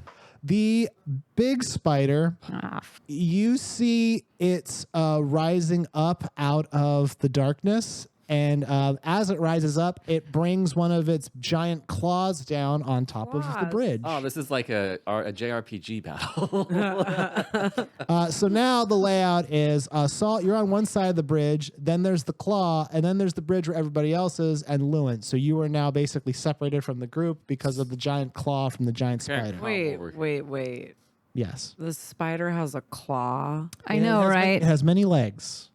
the big spider. Ah, You see it's rising up out of the darkness, and as it rises up, it brings one of its giant claws down on top of the Claws. bridge. Oh, this is like a JRPG battle. So now the layout is Salt, you're on one side of the bridge, then there's the claw, and then there's the bridge where everybody else is, and Lewin. So you are now basically separated from the group because of the giant claw from the giant spider. Wait. Yes. The spider has a claw. I know, It right? has many legs.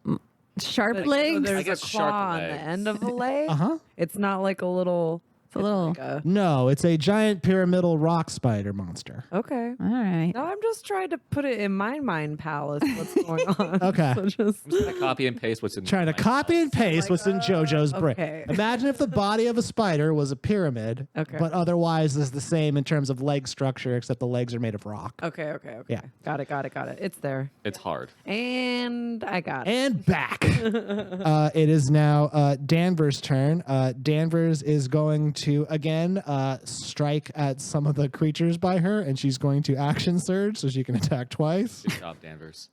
Sharp So legs. there's a guess claw sharp on legs. the end of the leg. Uh-huh. It's not like a little. It's a little. Like a, No, it's a giant pyramidal rock spider monster. okay. All right. No, I'm just trying to put it in my mind palace. What's going on? Okay. So just I'm just gonna copy and paste what's in. Trying to my copy and paste what's in JoJo's brain. okay. Imagine if the body of a spider was a pyramid, Okay. but otherwise is the same in terms of leg structure, except the legs are made of rock. Okay. Yeah. Got it. It's there. It's hard. And I got it. And back. It is now Danvers' turn. Danvers is going to again strike at some of the creatures by her, and she's going to action surge so she can attack twice. Good job, Danvers.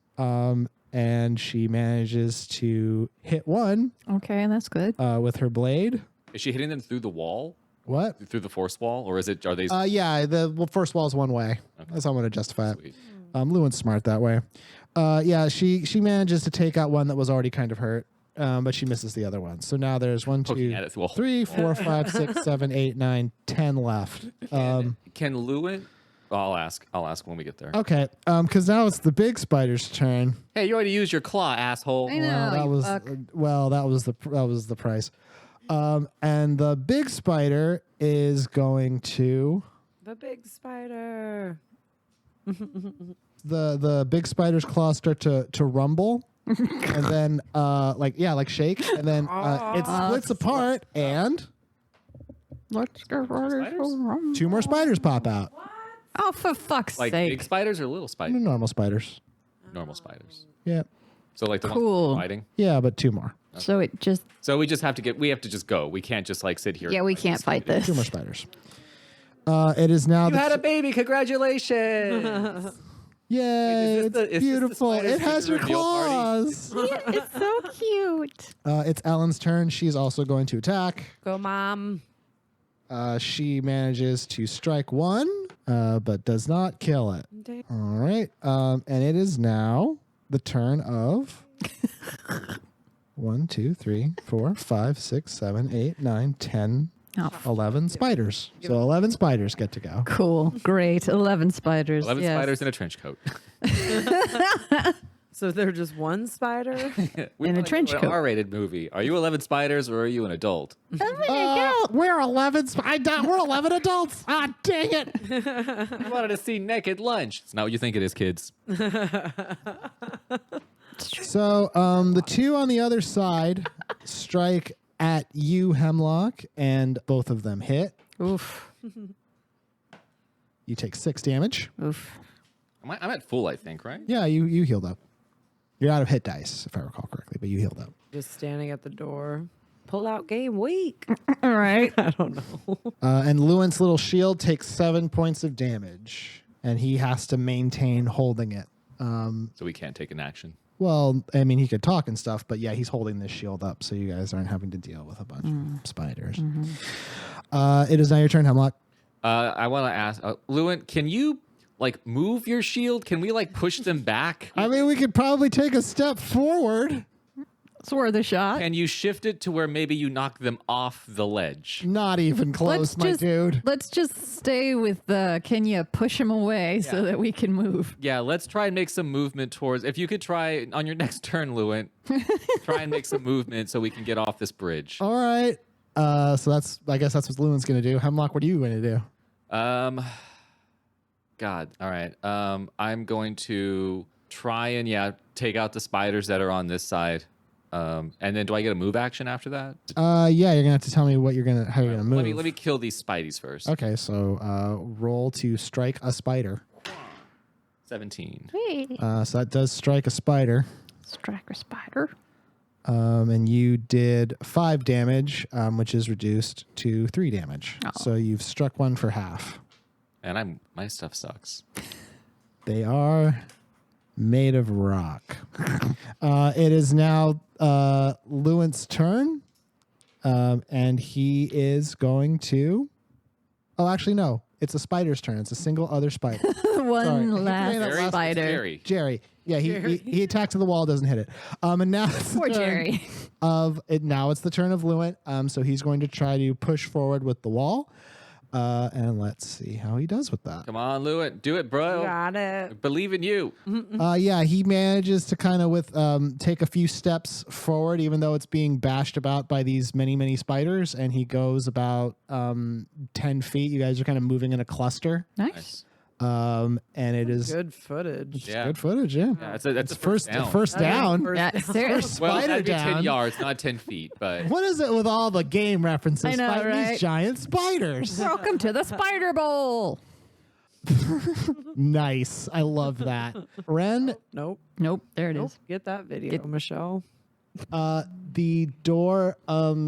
And she manages to hit one Okay, that's good. with her blade. Is she hitting them through the wall, What? through the force wall, or is it? Are they? Yeah, the first wall is one way. That's how I'm going to justify it. Sweet. Lewin's smart that way. Yeah, she manages to take out one that was already kind of hurt, but she misses the other one. So now there's 1, Poking 2, at it through a hole. 3, 4, 5, 6, 7, 8, 9, 10 left. Can Lewin? I'll ask when we get there. Okay, because now it's the big spider's turn. Hey, you already used your claw, asshole. I know. that you was fuck. that was the price. And the big spider is going to The big spider. the big spider's claws start to rumble. And then like shake, and then it splits apart, and Let's go. Spiders? 2 more spiders pop out. Oh, for fuck's Like sake. big spiders or little spiders? Normal spiders. Normal spiders. Yeah, So like the Cool. ones fighting. yeah, but 2 more. So it just, So we just have to just go. We can't just like sit here. yeah, we can't fight this. 2 more spiders. It is now You the had a baby. Congratulations. yay! is this the- It's is this the beautiful. spider's It has your big reveal party? claws. It's so cute. It's Ellen's turn. She's also going to attack. Go, mom. She manages to strike one, but does not kill it. All right. And it is now the turn of 1, 2, 3, 4, 5, 6, 7, 8, 9, 10 Oh, 11 spiders. So 11 spiders get to go. cool. Great. 11 spiders. 11 yes. spiders in a trench coat. So they're just one spider? We In a wanna trench do an coat. R-rated movie. Are you 11 spiders or are you an adult? We're 11. We're 11 adults. Ah, dang it. You wanted to see naked lunch. It's not what you think it is, kids. So the two on the other side strike at you, Hemlock, and both of them hit. Oof. You take 6 damage. Oof. I'm at full, I think, right? Yeah, you healed up. You're out of hit dice, if I recall correctly, but you healed up. Just standing at the door. Pull out game week. All right. I don't know. And Lewin's little shield takes 7 points of damage, and he has to maintain holding it. So we can't take an action. Well, I mean, he could talk and stuff, but yeah, he's holding this shield up, so you guys aren't having to deal with a bunch of spiders. It is now your turn, Hemlock. I want to ask, Lewin, can you move your shield? Can we push them back? I mean, we could probably take a step forward. It's worth a shot. Can you shift it to where maybe you knock them off the ledge? Not even close, my dude. Let's just stay with the. Can you push him away so that we can move? Yeah, let's try and make some movement towards. If you could try on your next turn, Lewin, try and make some movement so we can get off this bridge. All right. So I guess that's what Lewin's going to do. Hemlock, what are you going to do? God. All right. I'm going to try and take out the spiders that are on this side. And then do I get a move action after that? Yeah, you're gonna have to tell me how you're gonna move. Let me kill these spideys first. Okay, so roll to strike a spider. 17. So that does strike a spider. Striker spider. And you did 5 damage, which is reduced to 3 damage. Oh. So you've struck one for half. And my stuff sucks. They are made of rock. It is now Lewin's turn, and he is going to. Oh, actually, no. It's a spider's turn. It's a single other spider. One last Jerry? spider. Jerry. Jerry. Yeah, he attacks to the wall, doesn't hit it. And now it's the Poor turn Jerry. of it. Now it's the turn of Lewin. So he's going to try to push forward with the wall. And let's see how he does with that. Come on, Lewin. Do it, bro. Got it. Believe in you. Yeah, he manages to kind of take a few steps forward, even though it's being bashed about by these many spiders. And he goes about 10 feet. You guys are kind of moving in a cluster. Nice. And it is Good footage. Yeah. good footage. Yeah, Yeah, that's a first down. first down. Yeah, seriously. Well, spider that'd be down. 10 yards, not 10 feet. But What is it with all the game references? I know, Fighting right? these giant spiders. Welcome to the Spider Bowl. Nice. I love that. Wren, Nope. Nope, there it is. Nope. Get that video, Michelle. the door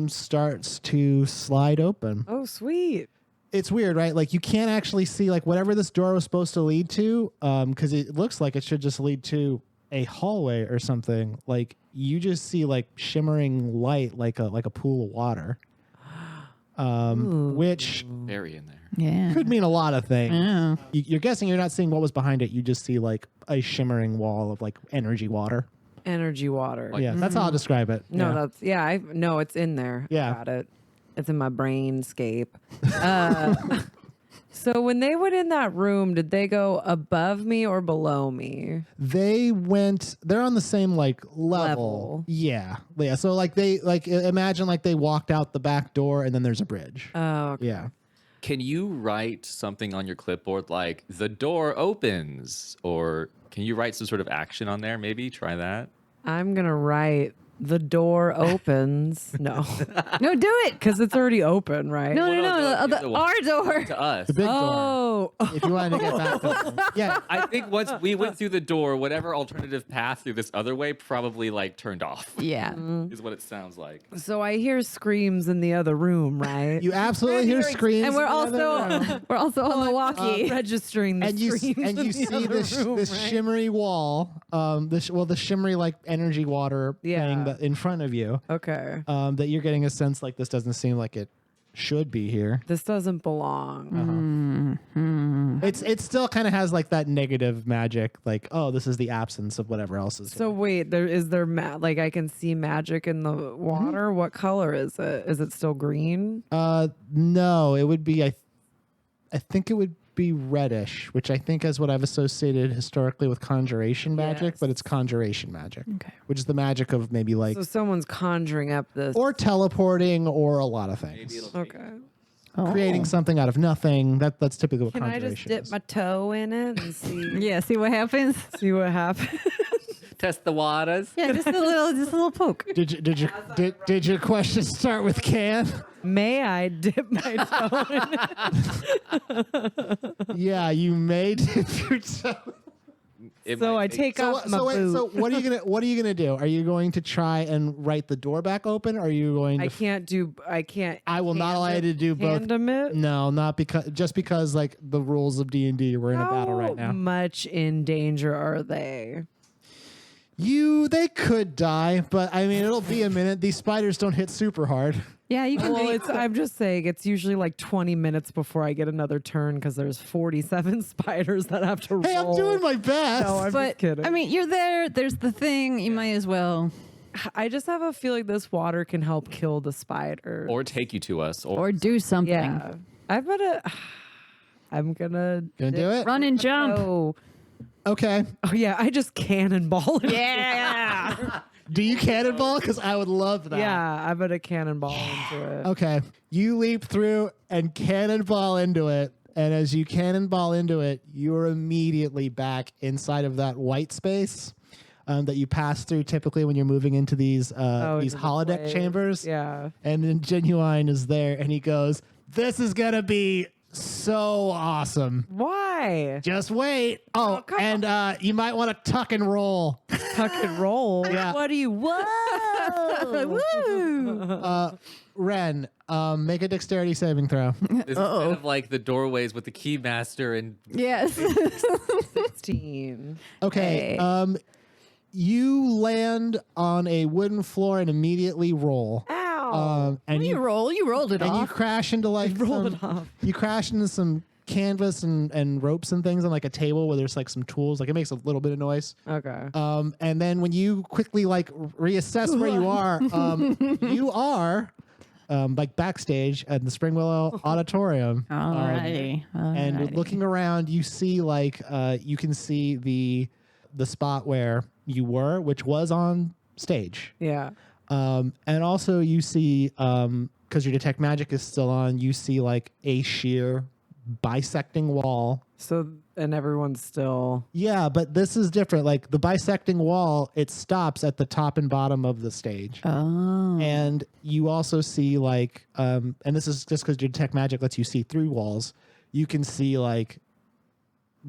starts to slide open. Oh, sweet. It's weird, right? Like you can't actually see whatever this door was supposed to lead to, because it looks like it should just lead to a hallway or something. Like you just see shimmering light, like a pool of water, which fairy in there. Yeah. could mean a lot of things. Yeah. You're guessing you're not seeing what was behind it. You just see a shimmering wall of energy water. Energy water. Yeah, that's how I'll describe it. No, I know it's in there. Yeah. Got it. It's in my brainscape. So when they went in that room, did they go above me or below me? They're on the same level. Level. Yeah. So imagine they walked out the back door and then there's a bridge. Oh, okay. Yeah. Can you write something on your clipboard like the door opens? Or can you write some sort of action on there? Maybe try that. I'm going to write the door opens. No, No, do it. because it's already open, right? No, Well, no, the no. one- Our door. To us. The big door. Oh, If you wanted to get back to yeah. I think once we went through the door, whatever alternative path through this other way probably turned off. Yeah. Is what it sounds like. so I hear screams in the other room, right? You absolutely hear screams. And we're in the other room. also on the walkie. registering the And you screams in the see other this room, this right? shimmery wall, the shimmery energy water Yeah. playing in front of you. Okay. That you're getting a sense this doesn't seem like it should be here. This doesn't belong. It still kind of has like that negative magic, like, oh, this is the absence of whatever else is. So wait, is there like I can see magic in the water? What color is it? Is it still green? No, it would be. I think it would be reddish, which I think is what I've associated historically with conjuration magic, but it's conjuration magic, which is the magic of maybe like So someone's conjuring up this. or teleporting or a lot of things. Okay. Creating something out of nothing. That's typically what Can I conjuration just dip is. my toe in it and see Yeah, see what happens? see what happens? Test the waters. Yeah, just a little poke. Did your question start with can? May I dip my toe in it? Yeah, you may dip your toe. So I take off my boot. So what are you gonna do? Are you going to try and write the door back open? Or are you going to I can't. I will not allow you to do both. Tandem it? No, not because like the rules of D&D, we're in a battle right How now. much in danger are they? They could die, but I mean it'll be a minute. These spiders don't hit super hard. Yeah, you can. Well, I'm just saying it's usually like 20 minutes before I get another turn because there's 47 spiders that have to roll. Hey, I'm doing my best. No, I'm just But kidding. I mean, you're there. There's the thing. You might as well, I just have a feeling this water can help kill the spider. Or take you to us. or do something. yeah, I'm gonna Gonna do it? Run and jump. Oh, Okay. oh yeah, I just cannonball it. Yeah. Do you cannonball? Because I would love that. Yeah, I'm gonna cannonball into it. Okay. You leap through and cannonball into it. And as you cannonball into it, you're immediately back inside of that white space that you pass through typically when you're moving into these into the holodeck place. chambers. Yeah. And then Genuine is there and he goes, "This is going to be so awesome. Why? Just wait. Oh, come and you might want to tuck and roll." Tuck and roll. Yeah. What do you? Whoa! Woo. Wren, make a dexterity saving throw. This is kind of like the doorways with the keymaster and Yes. 16. Okay. Hey. You land on a wooden floor and immediately roll. Ow! And you roll. You rolled it and you off. crash into like rolled it off. You crash into some canvas and ropes and things on like a table where there's like some tools. Like it makes a little bit of noise. Okay. And then when you quickly like reassess where you are, you are like backstage at the Spring Willow Auditorium. Alrighty. And looking around, you see like you can see the spot where you were, which was on stage. Yeah. And also you see, because your detect magic is still on, you see like a sheer bisecting wall. So, and everyone's still. Yeah, but this is different. Like the bisecting wall, it stops at the top and bottom of the stage. Oh. And you also see like, and this is just because your detect magic lets you see through walls. You can see like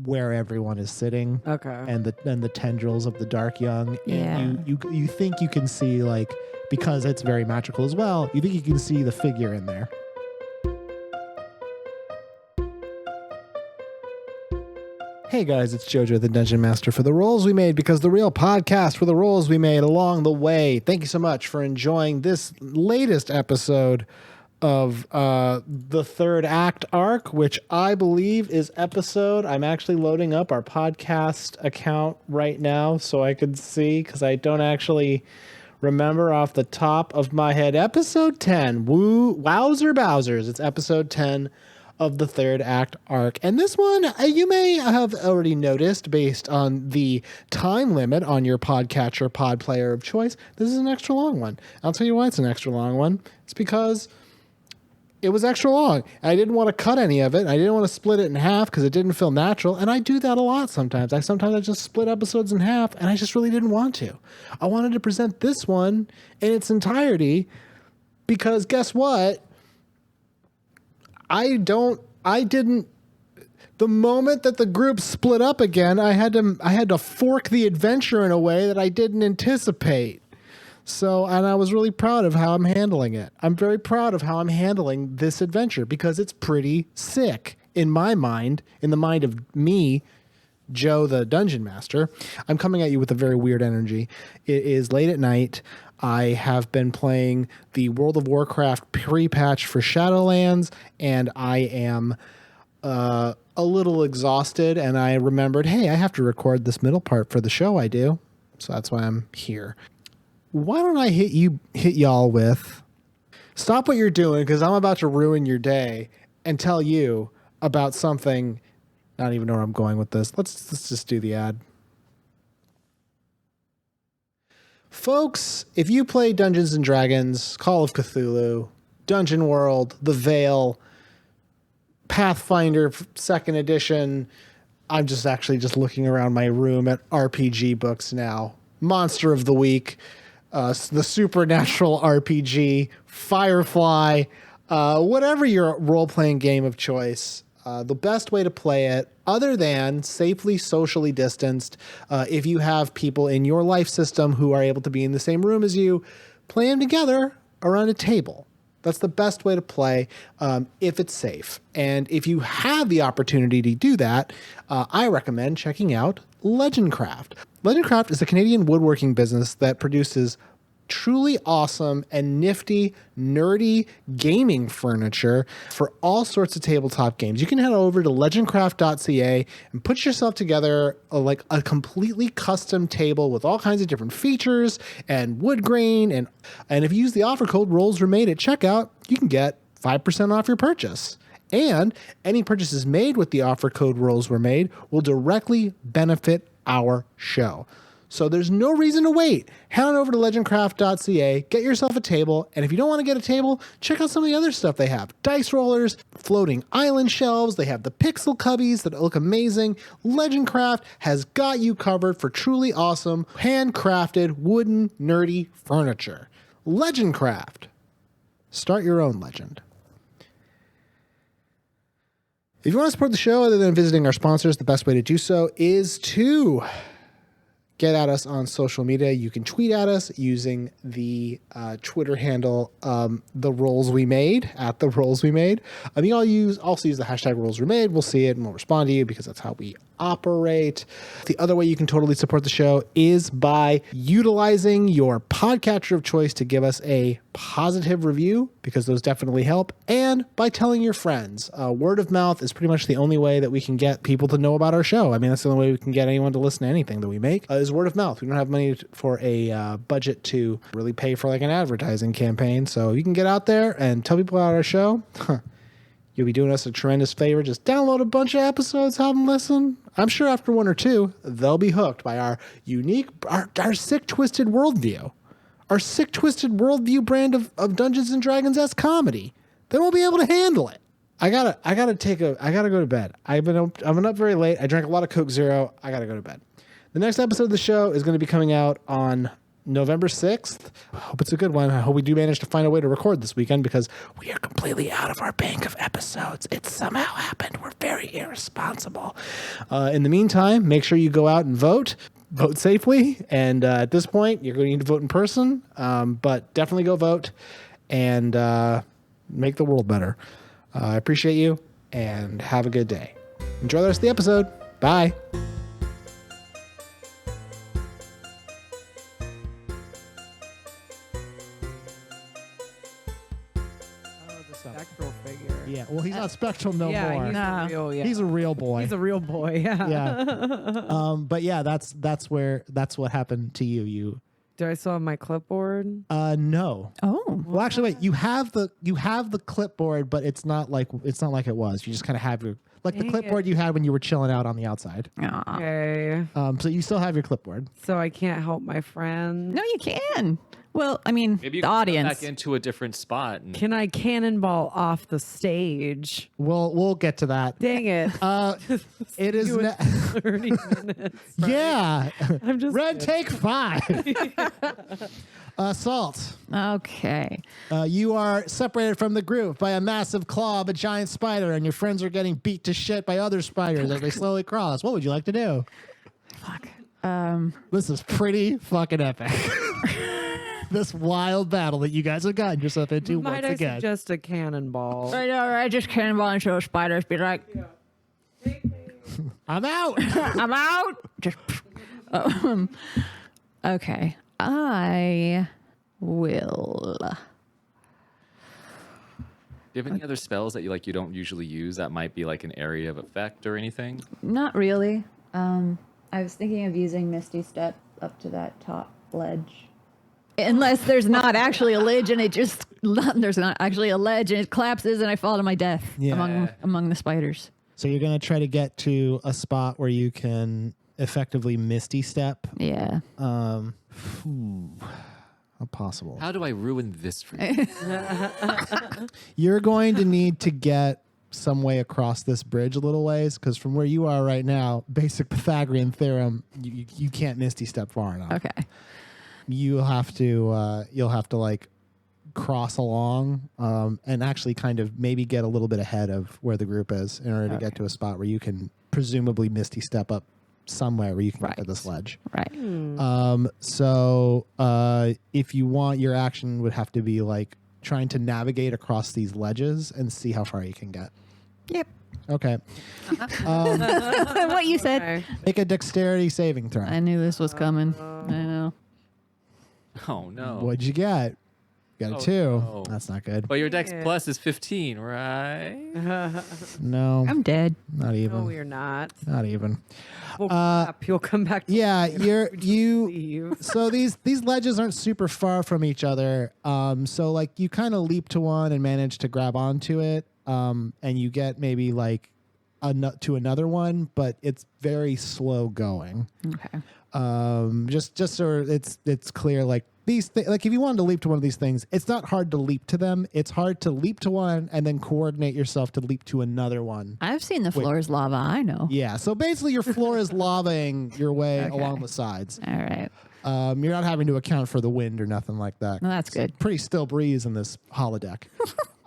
where everyone is sitting. Okay. And the tendrils of the dark young. Yeah. And you think you can see like, because it's very magical as well, you think you can see the figure in there. Hey guys, it's JoJo the Dungeon Master for the Rolls We Made, because the real podcast for the rolls we made along the way. Thank you so much for enjoying this latest episode of the third act arc, which I believe is episode. I'm actually loading up our podcast account right now so I can see, because I don't actually remember off the top of my head. Episode 10. Wowzer Bowsers. It's episode 10 of the third act arc. And this one, you may have already noticed based on the time limit on your podcatcher pod player of choice, this is an extra long one. I'll tell you why it's an extra long one. It's because it was extra long. I didn't want to cut any of it. I didn't want to split it in half because it didn't feel natural. And I do that a lot sometimes. I just split episodes in half and I just really didn't want to. I wanted to present this one in its entirety because guess what? The moment that the group split up again, I had to fork the adventure in a way that I didn't anticipate. So, and I was really proud of how I'm handling it. I'm very proud of how I'm handling this adventure because it's pretty sick in my mind, in the mind of me, Joe, the Dungeon Master. I'm coming at you with a very weird energy. It is late at night. I have been playing the World of Warcraft pre-patch for Shadowlands, and I am a little exhausted, and I remembered, hey, I have to record this middle part for the show I do. So that's why I'm here. Why don't I hit y'all with, stop what you're doing, because I'm about to ruin your day and tell you about something. I don't even know where I'm going with this. Let's just do the ad. Folks, if you play Dungeons and Dragons, Call of Cthulhu, Dungeon World, The Veil, Pathfinder 2nd edition, I'm just looking around my room at RPG books now. Monster of the Week, the Supernatural RPG, Firefly, whatever your role-playing game of choice, the best way to play it, other than safely socially distanced, if you have people in your life system who are able to be in the same room as you, play them together around a table. That's the best way to play if it's safe. And if you have the opportunity to do that, I recommend checking out Legendcraft. Legendcraft is a Canadian woodworking business that produces truly awesome and nifty, nerdy gaming furniture for all sorts of tabletop games. You can head over to legendcraft.ca and put yourself together like a completely custom table with all kinds of different features and wood grain. And if you use the offer code ROLLSWEREMADE at checkout, you can get 5% off your purchase. And any purchases made with the offer code ROLLSWEREMADE will directly benefit our show. So there's no reason to wait. Head on over to legendcraft.ca, get yourself a table, and if you don't want to get a table, check out some of the other stuff they have. Dice rollers, floating island shelves, they have the pixel cubbies that look amazing. Legendcraft has got you covered for truly awesome, handcrafted, wooden, nerdy furniture. Legendcraft. Start your own legend. If you want to support the show other than visiting our sponsors, the best way to do so is to get at us on social media. You can tweet at us using the Twitter handle, the Rolls We Made, at the Rolls We Made. I think I'll also use the hashtag Rolls We Made. We'll see it and we'll respond to you because that's how we operate. The other way you can totally support the show is by utilizing your podcatcher of choice to give us a positive review, because those definitely help, and by telling your friends. Word of mouth is pretty much the only way that we can get people to know about our show. I mean, that's the only way we can get anyone to listen to anything that we make, is word of mouth. We don't have money for a budget to really pay for like an advertising campaign, so you can get out there and tell people about our show. You'll be doing us a tremendous favor. Just download a bunch of episodes, have them listen. I'm sure after one or two, they'll be hooked by our unique, our sick, twisted worldview. Our sick, twisted worldview brand of Dungeons and Dragons-esque comedy. They won't be able to handle it. I gotta go to bed. I've been up very late. I drank a lot of Coke Zero. I gotta go to bed. The next episode of the show is going to be coming out on November 6th. I hope it's a good one. I hope we do manage to find a way to record this weekend, because we are completely out of our bank of episodes. It somehow happened. We're very irresponsible. In the meantime, make sure you go out and vote. Vote safely. And at this point, you're going to need to vote in person. But definitely go vote and make the world better. I appreciate you, and have a good day. Enjoy the rest of the episode. Bye. Spectral figure. Yeah, well, he's not spectral no more. He's a real, He's a real boy. He's a real boy. Yeah. Yeah. But yeah, that's what happened to you. You. Do I still have my clipboard? No. Oh. Well, actually, wait. You have the clipboard, but it's not like it was. You just kind of have your the Dang clipboard it. you had when you were chilling out on the outside. Aw. Okay. So you still have your clipboard. So I can't help my friend. No, you can. Well, I mean, Maybe you the can audience. Back into a different spot. And Can I cannonball off the stage? We'll get to that. Dang it. It is. Do it 30 minutes. right? Yeah. I'm just Red, take 5. Salt. Okay. You are separated from the group by a massive claw of a giant spider, and your friends are getting beat to shit by other spiders as they slowly cross. What would you like to do? Fuck. This is pretty fucking epic. This wild battle that you guys have gotten yourself into Might once I again. suggest a cannonball? I know, right? Just cannonball into those spiders. Be like, I'm out. I'm out. Just. Okay. I will. Do you have any other spells that you don't usually use that might be like an area of effect or anything? Not really. I was thinking of using Misty Step up to that top ledge. Unless there's not actually a ledge and there's not actually a ledge and it collapses and I fall to my death among the spiders. So you're going to try to get to a spot where you can effectively Misty Step. Yeah. Possible. How do I ruin this for you? You're going to need to get some way across this bridge a little ways, because from where you are right now, basic Pythagorean theorem, you can't Misty Step far enough. Okay. You'll have to like cross along and actually kind of maybe get a little bit ahead of where the group is in order to get to a spot where you can presumably Misty Step up somewhere where you can get to this ledge. Right. So if you want, your action would have to be like trying to navigate across these ledges and see how far you can get. Yep. Okay. What you said. Okay. Make a dexterity saving throw. I knew this was coming. I know. Oh no. What'd you get? Got a 2. no. That's not good. But your dex plus is 15, right? No, I'm dead. not even. No, we're not. Not even. We'll clap. You'll come back. To Yeah, you. leave. So these ledges aren't super far from each other. So like you kind of leap to one and manage to grab onto it. And you get maybe like to another one, but it's very slow going. Okay. Just so it's clear, like like if you wanted to leap to one of these things, it's not hard to leap to them. It's hard to leap to one and then coordinate yourself to leap to another one. I've seen the floor is lava. I know. Yeah. So basically, your floor is lavaing your way along the sides. All right. You're not having to account for the wind or nothing like that. No, that's It's good. Pretty still breeze in this holodeck.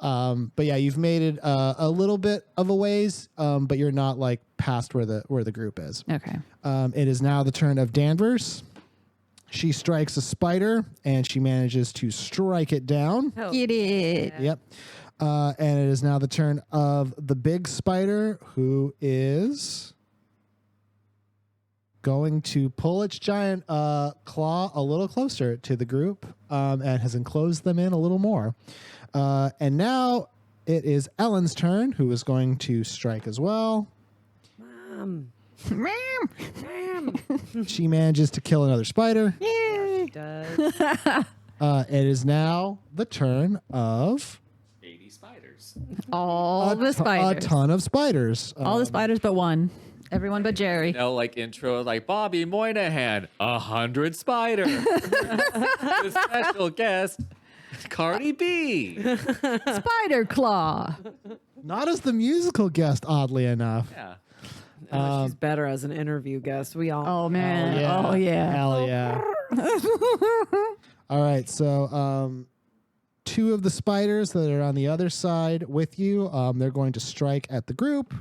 But yeah, you've made it a little bit of a ways, but you're not like past where the group is. Okay. It is now the turn of Danvers. She strikes a spider and she manages to strike it down. Get it. Yep. And it is now the turn of the big spider, who is going to pull its giant claw a little closer to the group and has enclosed them in a little more. And now it is Ellen's turn, who is going to strike as well. Mom. She manages to kill another spider. She does. It is now the turn of 80 spiders. All the spiders. a ton of spiders. All the spiders but one. Everyone but Jerry. Like intro, like Bobby Moynihan, 100 spiders. The special guest, Cardi B. Spider Claw. Not as the musical guest, oddly enough. Yeah. She's better as an interview guest. We all. Oh, man. Oh, yeah. Hell yeah. All right. So, 2 of the spiders that are on the other side with you, they're going to strike at the group.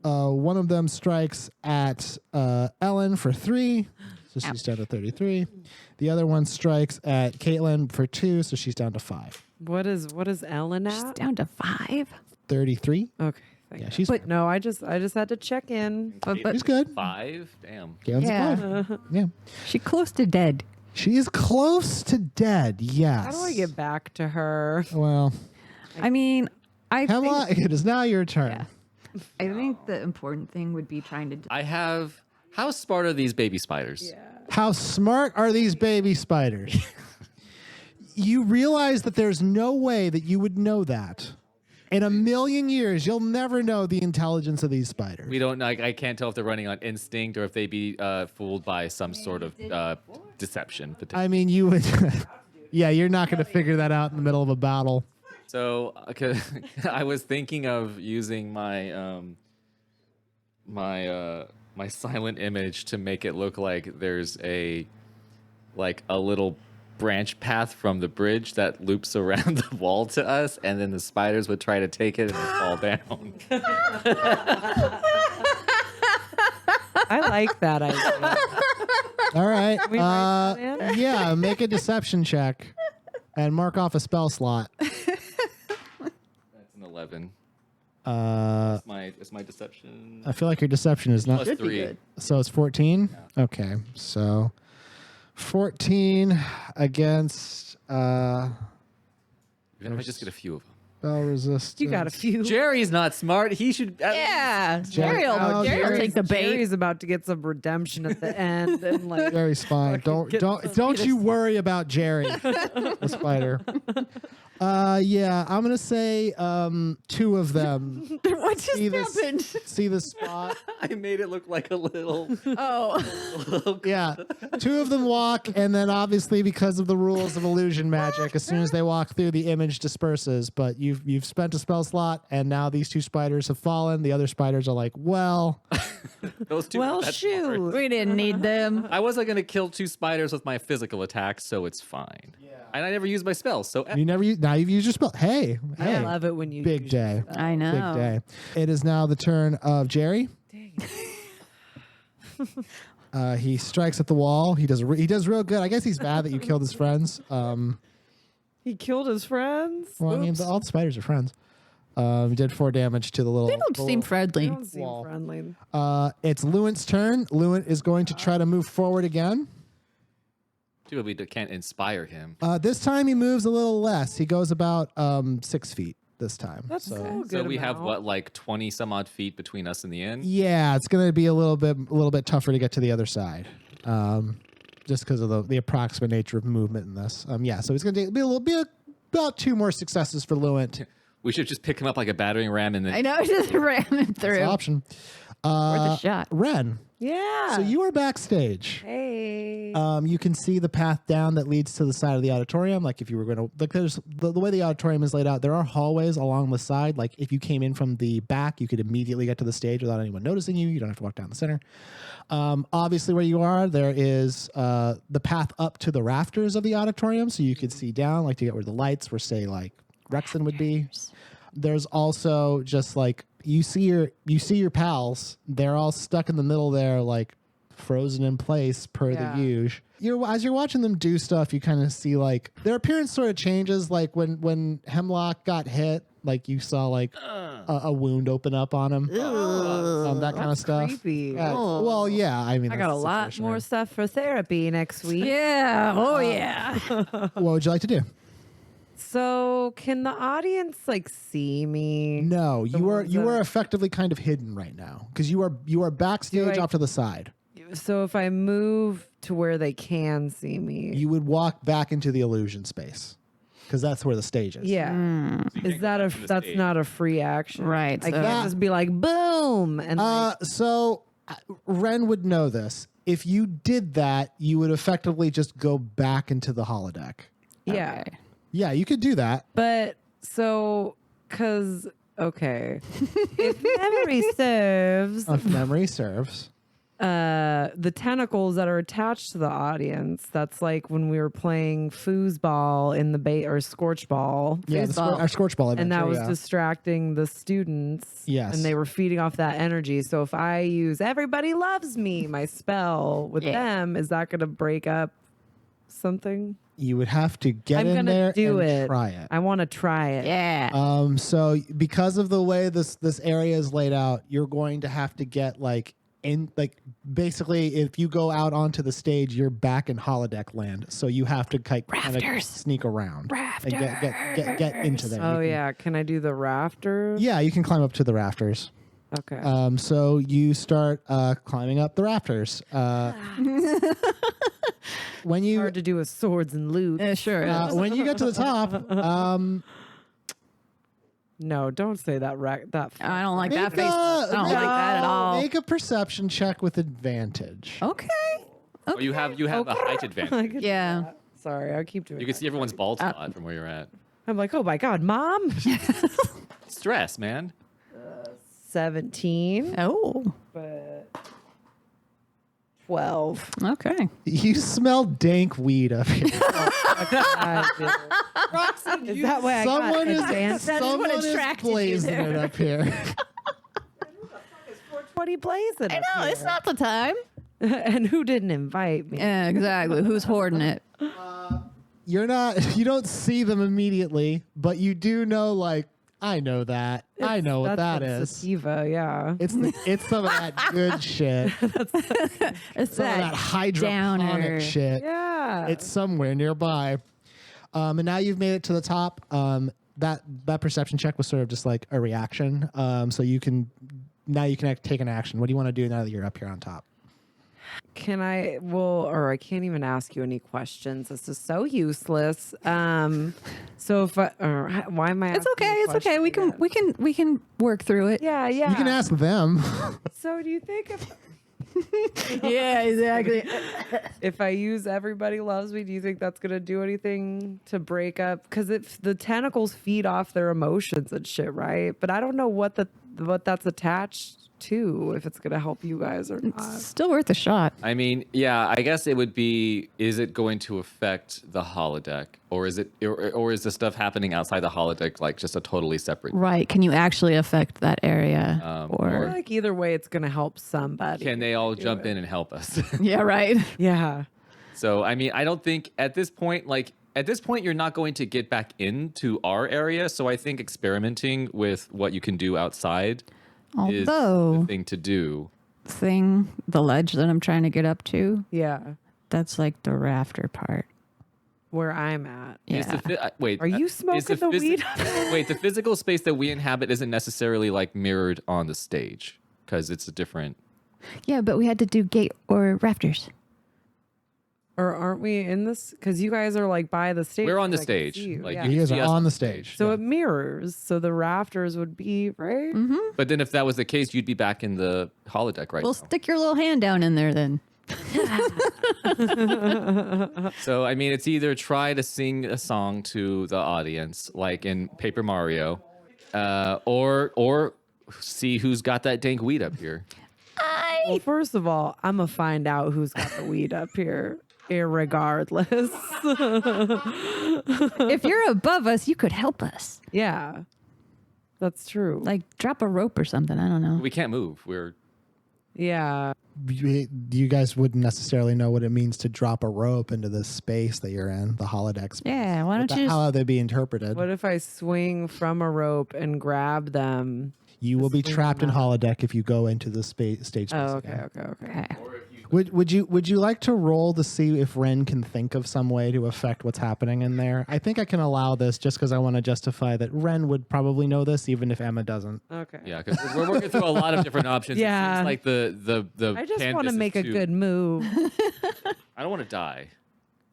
One of them strikes at Ellen for 3, so she's down to 33. The other one strikes at Caitlin for 2, so she's down to 5. What is Ellen at? She's down to 5. 33. Okay. Thank Yeah, you. she's But no, I just had to check in. she's good. 5? Damn. Caitlin's Yeah. a 5. Yeah. She's close to dead. She is close to dead. Yes. How do I get back to her? Well, I mean, Hemlock, it is now your turn. I think the important thing would be trying to. I have. How smart are these baby spiders? How smart are these baby spiders? You realize that there's no way that you would know that. In a million years, you'll never know the intelligence of these spiders. We don't like. I can't tell if they're running on instinct or if they be fooled by some sort of deception. I mean, you would. Yeah, you're not going to figure that out in the middle of a battle. So, I was thinking of using my my silent image to make it look like there's a little branch path from the bridge that loops around the wall to us, and then the spiders would try to take it and it'd fall down. I like that idea. All right. we write that in? Yeah, make a deception check and mark off a spell slot. That's an 11. It's my deception I feel like your deception is not. plus 3. good. So it's 14? Okay. So 14 against Even if I just get a few of them. spell resistance. You got a few. Jerry's not smart. He should. Yeah, Jerry- Jerry'll oh, Jerry'll take the bait. Jerry's about to get some redemption at the end, and like Jerry's fine. Don't you worry about Jerry, the spider. Yeah, I'm gonna say 2 of them What just see this happened? see the spot. I made it look like a little. Oh, Yeah, 2 of them walk, and then obviously because of the rules of illusion magic, as soon as they walk through, the image disperses. But you've spent a spell slot, and now these 2 spiders have fallen. The other spiders are like, well, Those two. well, that's shoot. hard. we didn't need them. I wasn't gonna kill 2 spiders with my physical attack, so it's fine. Yeah. And I never used my spells, so now you've used your spell. Hey, I hey, love it when you big use day. I know. Big day. It is now the turn of Jerry. He strikes at the wall. He does real good. I guess he's mad that you killed his friends. He killed his friends. Well, I mean, all the spiders are friends. He did 4 damage to the little. They don't seem They friendly. don't seem Wall. friendly. It's Lewin's turn. Lewin is going to try to move forward again. too bad we can't inspire him. This time he moves a little less. He goes about 6 feet this time. That's so. so good. So we have amount. what, like 20 some odd feet between us and the inn? Yeah, it's going to be a little bit tougher to get to the other side, just because of the approximate nature of movement in this. Yeah, so it's going to be about 2 more successes for Lewin. We should just pick him up like a battering ram and then. I know, just ram him through. It's an option. Worth a shot. Ren, Yeah. so you are backstage. Hey. You can see the path down that leads to the side of the auditorium. Like if you were going to, like there's the way the auditorium is laid out, there are hallways along the side. Like if you came in from the back, you could immediately get to the stage without anyone noticing you. You don't have to walk down the center. Obviously where you are, there is the path up to the rafters of the auditorium. So you could see down, like to get where the lights were, say like Rexon would be. There's also just like, you see your pals. They're all stuck in the middle there, like frozen in place per Yeah. the usual. As you're watching them do stuff, you kind of see like their appearance sort of changes. Like when Hemlock got hit, like you saw like a wound open up on him, that kind of stuff. creepy. Well, yeah. I mean, I that's got a the lot situation more we're stuff for therapy next week. Yeah. Oh, yeah. in. What would you like to do? So can the audience like see me? No, you are ones you that- are effectively kind of hidden right now because you are backstage I- off to the side. So if I move to where they can see me, You would walk back into the illusion space because that's where the stage is. yeah. Is that that's stage. not a free action? Right, I so- can't just be like boom and like, So Ren would know this. If you did that, you would effectively just go back into the holodeck. yeah. Okay. Yeah, you could do that. But so because okay, if memory serves, If memory serves. the tentacles that are attached to the audience. That's like when we were playing foosball in the bay or scorch ball. Yeah, our scorch ball adventure. And that was yeah. distracting the students. Yes. And they were feeding off that energy. So if I use Everybody Loves Me, my spell with Yeah. them, is that going to break up something? You would have to get I'm in going to there do and it. try it. I want to try it. Yeah. So because of the way this area is laid out, you're going to have to get like basically if you go out onto the stage, you're back in holodeck land. So you have to kind of Rafters. sneak around and get into there. Oh, You can- yeah. Can I do the rafters? Yeah, you can climb up to the rafters. Okay. So you start climbing up the rafters. When you Hard to do with swords and loot. Yeah, sure. when you get to the top, No, don't say that. That. I don't like that make face. I don't like that at all. Make a perception check with advantage. Okay. Oh, you have a height advantage. I could do Yeah. that. Sorry, I keep doing. You can see everyone's bald spot from where you're at. I'm like, oh my god, mom. Stress, man. 17, Oh. but 12. Okay. You smell dank weed up here. Is that why I Someone got is advanced? someone is attracted you blazing there. it up here. 420 blazing. I know, it's not the time. And who didn't invite me? Yeah, exactly. Who's hoarding it? You don't see them immediately, but you do know like I know that. I know what that That's is. sativa, yeah. It's some of that good shit. It's Some of that hydroponic downer. shit. Yeah. It's somewhere nearby. And now you've made it to the top. That perception check was sort of just like a reaction. So you can take an action. What do you want to do now that you're up here on top? I can't even ask you any questions. This is so useless. So if why am I? It's okay. It's okay. We can work through it. Yeah, yeah. You can ask them. So do you think Yeah, exactly. if I use Everybody Loves Me, do you think that's gonna do anything to break up? Because if the tentacles feed off their emotions and shit, right? But I don't know what that's attached to, if it's gonna help you guys or not. Still worth a shot. I mean, yeah, I guess it would be, is it going to affect the holodeck, or is the stuff happening outside the holodeck like just a totally separate? Right. Can you actually affect that area? I or feel like either way, it's gonna help somebody. can they all jump in and help us? Yeah, right. Yeah. So, I mean, I don't think at this point, you're not going to get back into our area. So I think experimenting with what you can do outside is Although the thing to do. the ledge that I'm trying to get up to, Yeah. that's like the rafter part. Where I'm at. Is the Yeah. wait, Are you is smoking the weed? Wait, the physical space that we inhabit isn't necessarily like mirrored on the stage because it's a different. Yeah, but we had to do gate or rafters. Or aren't we in this? Because you guys are like by the stage. We're on the I can stage. see you. Like, Yeah. you You guys see are us on the stage. So it mirrors. So the rafters would be right. But then if that was the case, you'd be back in the holodeck right Well, now. stick your little hand down in there then. So, I mean, it's either try to sing a song to the audience, like in Paper Mario, or see who's got that dank weed up here. Well, first of all, I'm gonna find out who's got the weed up here, irregardless. If you're above us, you could help us. Yeah, that's true. Like drop a rope or something. I don't know. We can't move. We're Yeah. You guys wouldn't necessarily know what it means to drop a rope into the space that you're in, the holodeck space. Yeah, why don't you How just would they be interpreted? What if I swing from a rope and grab them? You will be swing trapped in them out? holodeck if you go into the stage space. Oh, again. okay. okay. Would you like to roll to see if Wren can think of some way to affect what's happening in there? I think I can allow this just because I want to justify that Wren would probably know this even if Emma doesn't. Okay. yeah, because we're working through a lot of different options. Yeah. It seems like the I just want canvas to is make a too- good move. I don't want to die.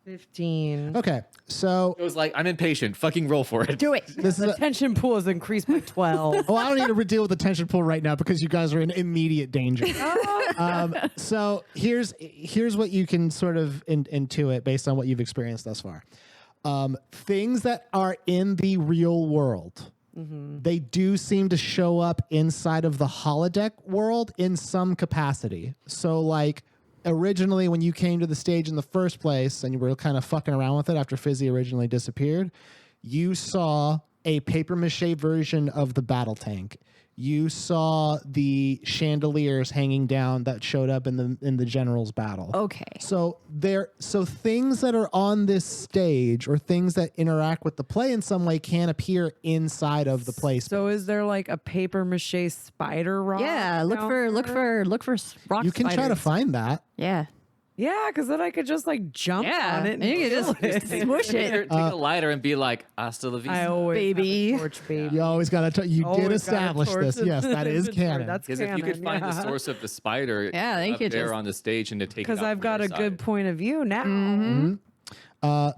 15. Okay, so It was like I'm impatient. Fucking roll for it. Do it. this is The tension pool has increased by 12. oh, I don't need to deal with the tension pool right now because you guys are in immediate danger. So here's what you can sort of intuit based on what you've experienced thus far. Things that are in the real world, they do seem to show up inside of the holodeck world in some capacity. So like originally when you came to the stage in the first place and you were kind of fucking around with it after Fizzy originally disappeared, you saw a paper mache version of the battle tank. You saw the chandeliers hanging down that showed up in the general's battle. Okay. So things that are on this stage or things that interact with the play in some way can appear inside of the play space. So is there like a paper mache spider rock? Yeah, look down for there? rock You can try to spiders. find that. Yeah. Yeah, because then I could just like jump on it. And you can just swoosh it. Take a lighter and be like, hasta la vista. I always Baby. have a torch, baby. You always got to. You did Always got a establish torch this. in Yes, that the is inventory. canon. That's Because if you could canon, find the yeah. source of the spider Yeah, they up could there just- on the stage and to take it Because out I've from got your a side. good point of view now.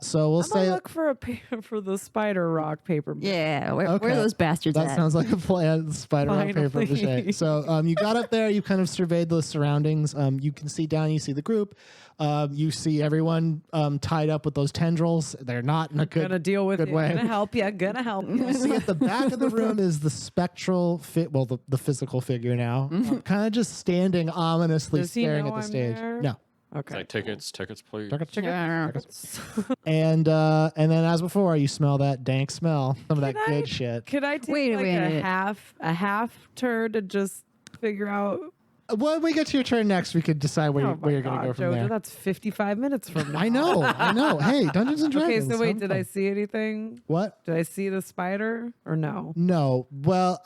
So we'll I'm say gonna look for for the spider rock paper. Yeah. Where Okay. are those bastards that at? sounds like a plan. Spider on paper Finally. mache. So you got up there. You kind of surveyed the surroundings. You can see down. You see the group. You see everyone tied up with those tendrils. They're not in a Gonna deal with good it. way. Gonna help you. Gonna help you. See at the back of the room is the spectral well, the physical figure now, kind of just standing ominously Does he staring know at the I'm stage. there? No. It's Okay. like tickets, please. Yeah. And then as before, you smell that dank smell, some of that Can I- good shit. Could I take Wait a like minute. a half turn to just figure out? when we get to your turn next, we could decide where, Oh where my you're going to go God, from Joe, there. That's 55 minutes from now. I know. Hey, Dungeons and Okay, Dragons. so wait, have did fun. I see anything? What? Did I see the spider or no? No. Well,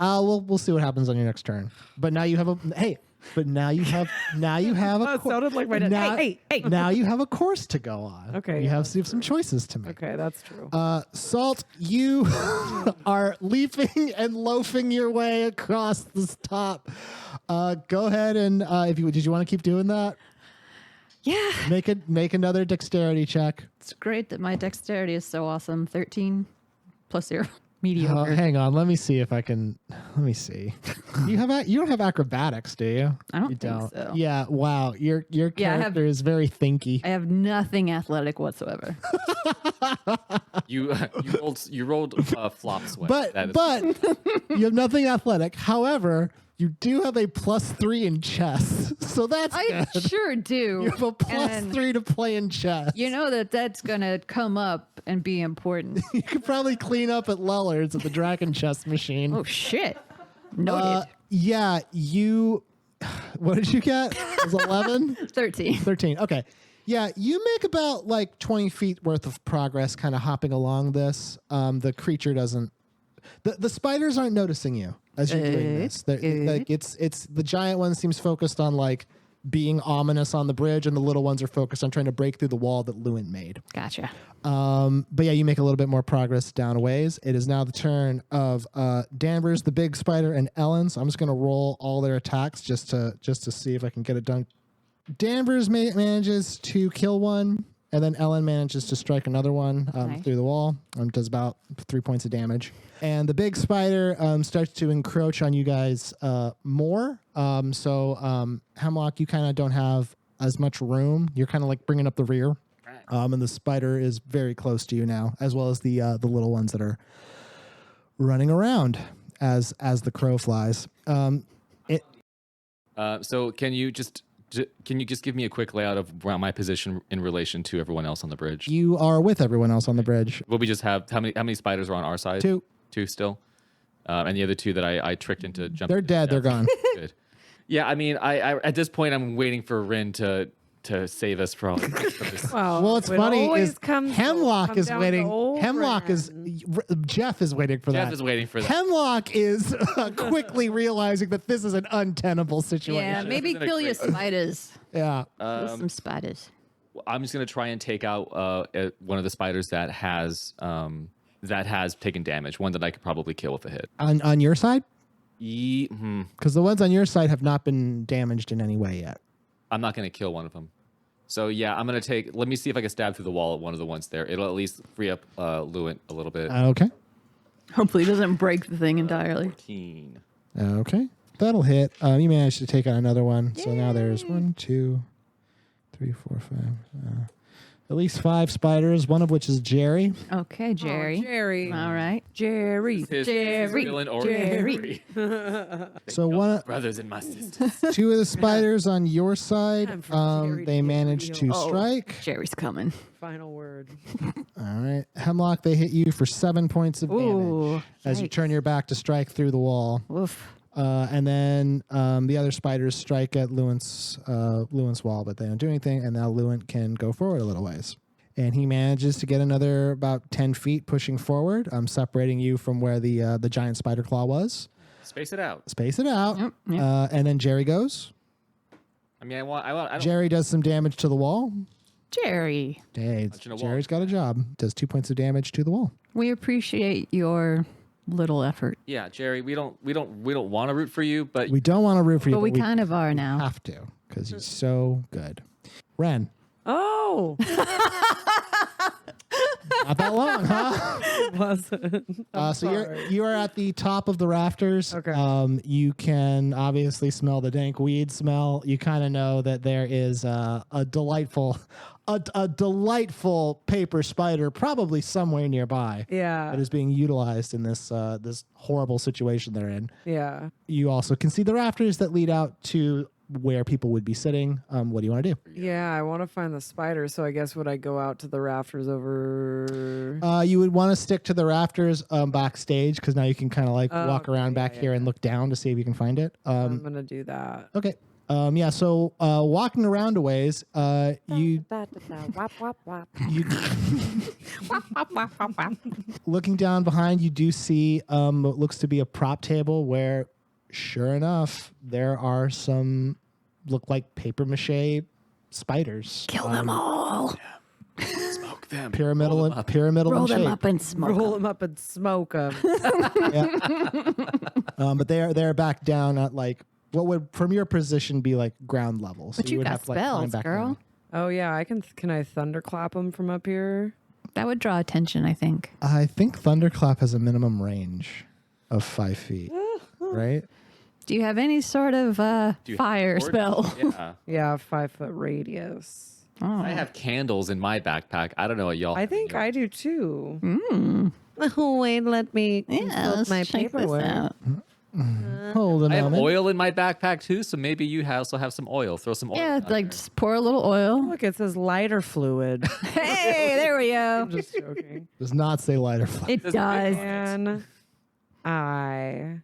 we'll see what happens on your next turn. But now you have a now you have a It sounded like my dad. now, Hey. now you have a course to go on. Okay, You yeah, have some choices to make. Okay, that's true. Salt, you are leaping and loafing your way across this top. Go ahead and did you want to keep doing that? Yeah. Make another dexterity check. It's great that my dexterity is so awesome. 13 plus 0. Mediocre. Hang on, let me see if I can. Let me see. You don't have acrobatics, do you? I don't You think so. Yeah. Wow. Your character is very thinky. I have nothing athletic whatsoever. You rolled flop sweat. But you have nothing athletic. However, you do have a +3 in chess, so that's I good. sure do. You have a And +3 to play in chess. You know that's going to come up and be important. You could probably clean up at Lullard's at the Dragon chess machine. Oh, shit. Noted. Yeah, you. What did you get? It was 11? 13. 13. Okay. Yeah, you make about like 20 feet worth of progress kind of hopping along this. The creature doesn't. The spiders aren't noticing you as you're doing this. Like it's the giant one seems focused on like being ominous on the bridge, and the little ones are focused on trying to break through the wall that Lewin made. Gotcha. But yeah, you make a little bit more progress down a ways. It is now the turn of Danvers, the big spider, and Ellen. So I'm just gonna roll all their attacks just to see if I can get it done. Danvers manages to kill one, and then Ellen manages to strike another one Nice. through the wall. Does about 3 points of damage. And the big spider starts to encroach on you guys more. So Hemlock, you kind of don't have as much room. You're kind of like bringing up the rear. And the spider is very close to you now, as well as the little ones that are running around as the crow flies. So can you just give me a quick layout of my position in relation to everyone else on the bridge? You are with everyone else on the bridge. Will we just have how many spiders are on our side? Two still, and the other two that I tricked into jumping. They're dead. They're gone. Good. Yeah, I mean, I at this point I'm waiting for Wren to save us from this. Well, it's it funny always is comes Hemlock is down to waiting. old Hemlock is Wren. Jeff is waiting for that. Jeff is waiting for that. Hemlock is quickly realizing that this is an untenable situation. Yeah, maybe isn't a kill your great- spiders. Yeah. Kill some spiders. I'm just gonna try and take out one of the spiders that has taken damage. One that I could probably kill with a hit. On your side, Hmm. because the ones on your side have not been damaged in any way yet. I'm not gonna kill one of them. So yeah, I'm gonna take. Let me see if I can stab through the wall at one of the ones there. It'll at least free up Lewin a little bit. Okay. Hopefully it doesn't break the thing entirely. 14. Okay. That'll hit. You managed to take out another one. So now there's 1, 2, 3, 4, 5. At least 5 spiders, one of which is Jerry. Okay, Jerry. Oh, Jerry. All right. Jerry. His Jerry. villain or Jerry. So one, brothers and my sisters. 2 of the spiders on your side, Time for Jerry they to managed to reveal. Oh. strike. Jerry's coming. Final word. All right. Hemlock, they hit you for 7 points of damage Ooh. as you yikes. turn your back to strike through the wall. Oof. And then the other spiders strike at Lewin's wall, but they don't do anything. And now Lewin can go forward a little ways. And he manages to get another about 10 feet pushing forward, separating you from where the giant spider claw was. Space it out. Space it out. Yep. And then Jerry goes. I mean, I don't. Jerry does some damage to the wall. Jerry, Hey, Punching a wall. Jerry's got a job. Does 2 points of damage to the wall. we appreciate your little effort, Yeah, Jerry, we don't want to root for you, but We don't want to root for you, but we kind of are now. have to because he's so good. Wren, Oh, not that long, huh? wasn't. So you are at the top of the rafters. Okay. You can obviously smell the dank weed smell. You kind of know that there is a delightful paper spider probably somewhere nearby Yeah. that is being utilized in this horrible situation they're in. Yeah. You also can see the rafters that lead out to where people would be sitting. What do you want to do? Yeah, I want to find the spider, so I guess would I go out to the rafters over? You would want to stick to the rafters backstage because now you can kind of like walk around okay, back yeah, here and look down to see if you can find it. I'm gonna do that. Okay. Yeah. So walking around a ways, you Wap, wap, wap. you looking down behind, you do see what looks to be a prop table where, sure enough, there are some look like paper mache spiders. Kill them all. Smoke them. Pyramidal Roll them up. in Roll them shape. up and smoke Roll 'em. them up and smoke them. But they're back down at like what would from your position be like ground level. So But you would got have to like climb spells, back girl. down. Oh yeah, can I thunderclap them from up here? That would draw attention, I think. I think Thunderclap has a minimum range of 5 feet, right? Do you have any sort of Do you fire have a spell? sword? Yeah. Yeah, 5-foot radius. Oh. I have candles in my backpack. I don't know what y'all I have in think yours. I do too. Mm. Oh wait, let me Yeah, consult let's my check this paperwork. out. Hold a I have moment. oil in my backpack too, so maybe you also have some oil. Throw some oil. Yeah, down like there. just pour a little oil. Look, it says lighter fluid. Hey, there we go. I'm just joking. Does not say lighter flame. It does. And I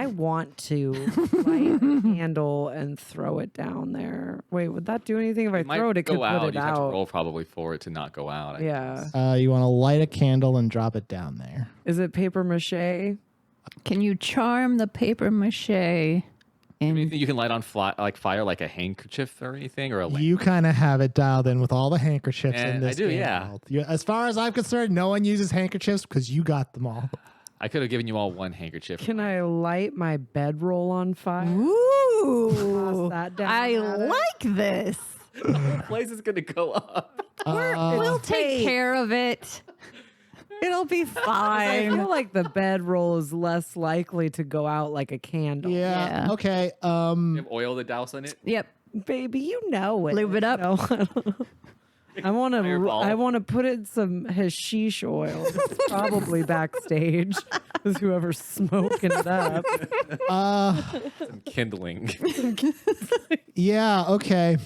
want to light a candle and throw it down there. Wait, would that do anything if I It might throw it? It could go out. put it You have to out. roll probably for it to not go out. I Yeah. guess. You want to light a candle and drop it down there. Is it paper mache? Can you charm the paper mache? Anything you can light on fire, like a handkerchief or anything, or a lamp. You kind of have it dialed in with all the handkerchiefs in And I this do, game yeah. world. As far as I'm concerned, no one uses handkerchiefs because you got them all. I could have given you all one handkerchief. Can I light my bedroll on fire? Ooh, Toss that down I at it. like this. The place is gonna go up. We'll take care of it. It'll be I fine. feel like the bedroll is less likely to go out like a candle. Yeah. Yeah. Okay. You have oil to douse in it. Yep. Baby, you know it. Lube it up. No, I want Fireball. to put in some hashish oil. It's probably backstage. Is whoever's smoking it up. Some kindling. Yeah. Okay.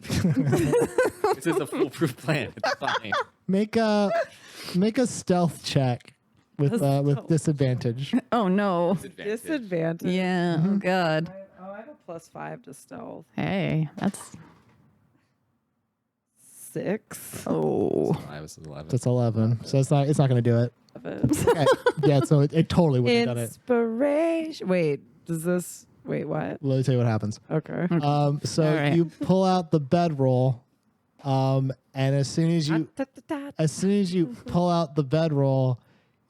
This is a foolproof plan. It's fine. Make a stealth check with disadvantage. Oh no. Disadvantage. Yeah. Oh god. Oh, I have a +5 to stealth. Hey, that's 6. oh. I was 11. That's 11. So it's not going to do it. Okay. Yeah. So it totally would have done it. Inspiration. Wait, does this? Wait, what? Let me tell you what happens. Okay. So All right. you pull out the bedroll, and as soon as you pull out the bedroll,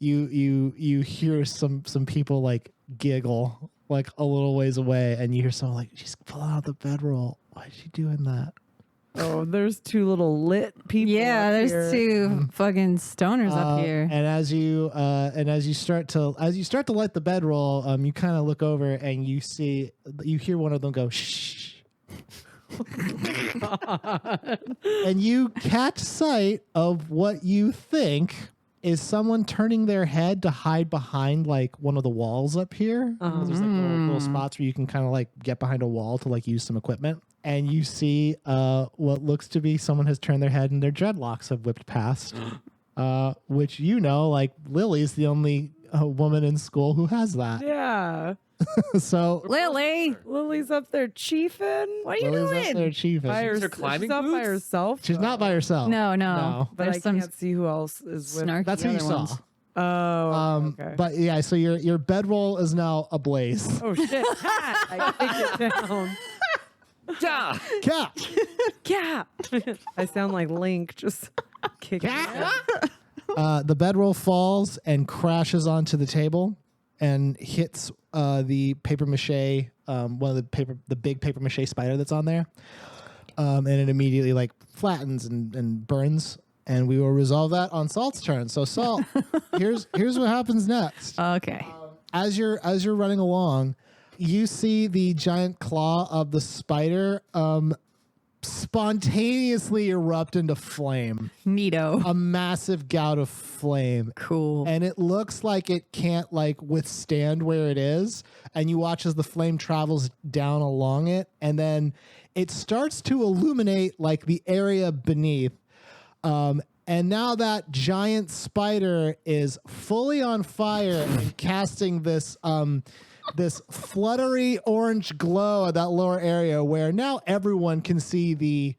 you hear some people like giggle like a little ways away, and you hear someone like, "She's pulling out the bedroll. Why is she doing that?" Oh, there's 2 little lit people. Yeah, up there's here. 2 fucking stoners up here. And as you start to light the bedroll, you kind of look over and you hear one of them go shh, and you catch sight of what you think is someone turning their head to hide behind like one of the walls up here. There's like little spots where you can kind of like get behind a wall to like use some equipment. And you see what looks to be someone has turned their head and their dreadlocks have whipped past, which like Lily's the only woman in school who has that. Yeah. So Lily, Lily's up there chiefing. what are you Lily's up there doing? chiefing. By her her, climbing she's up by boots? herself. She's not by herself. No. But There's I some can't see who else is with. snarky That's who you other saw. ones. Oh, okay. But yeah, so your bedroll is now ablaze. Oh shit! I kicked it down. Yeah. Cat. Yeah. I sound like Link, just kicking. it. The bedroll falls and crashes onto the table and hits the paper mache, one of the big paper mache spider that's on there, and it immediately like flattens and burns. And we will resolve that on Salt's turn. So Salt, here's what happens next. Okay. As you're running along, you see the giant claw of the spider spontaneously erupt into flame. Neato. A massive gout of flame. Cool. And it looks like it can't like withstand where it is. And you watch as the flame travels down along it, and then it starts to illuminate like the area beneath. And now that giant spider is fully on fire and casting this this fluttery orange glow at that lower area where now everyone can see the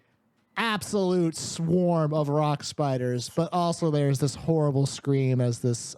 absolute swarm of rock spiders, but also there's this horrible scream as this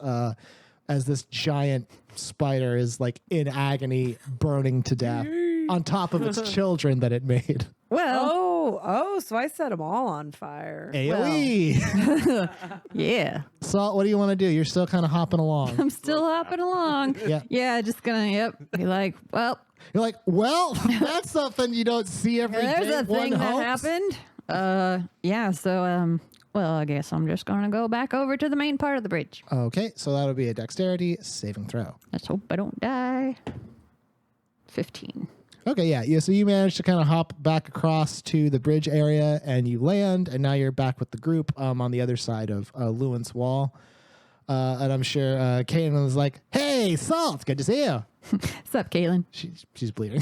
giant spider is like in agony, burning to death on top of its children that it made. Oh, so I set them all on fire. AoE. Yeah. Salt, what do you want to do? You're still kind of hopping along. I'm still hopping along. Yeah. Yeah, just gonna, be like, well, You're like, well, that's something you don't see every day. there's a One thing that hopes. happened. Yeah, so, well, I guess I'm just gonna go back over to the main part of the bridge. Okay, so that'll be a dexterity saving throw. Let's hope I don't die. 15. Okay, yeah. So you managed to kind of hop back across to the bridge area, and you land, and now you're back with the group on the other side of Lewin's wall. And I'm sure Kanan was like, "Hey, Salt, good to see you." What's up, Caitlin? She's bleeding.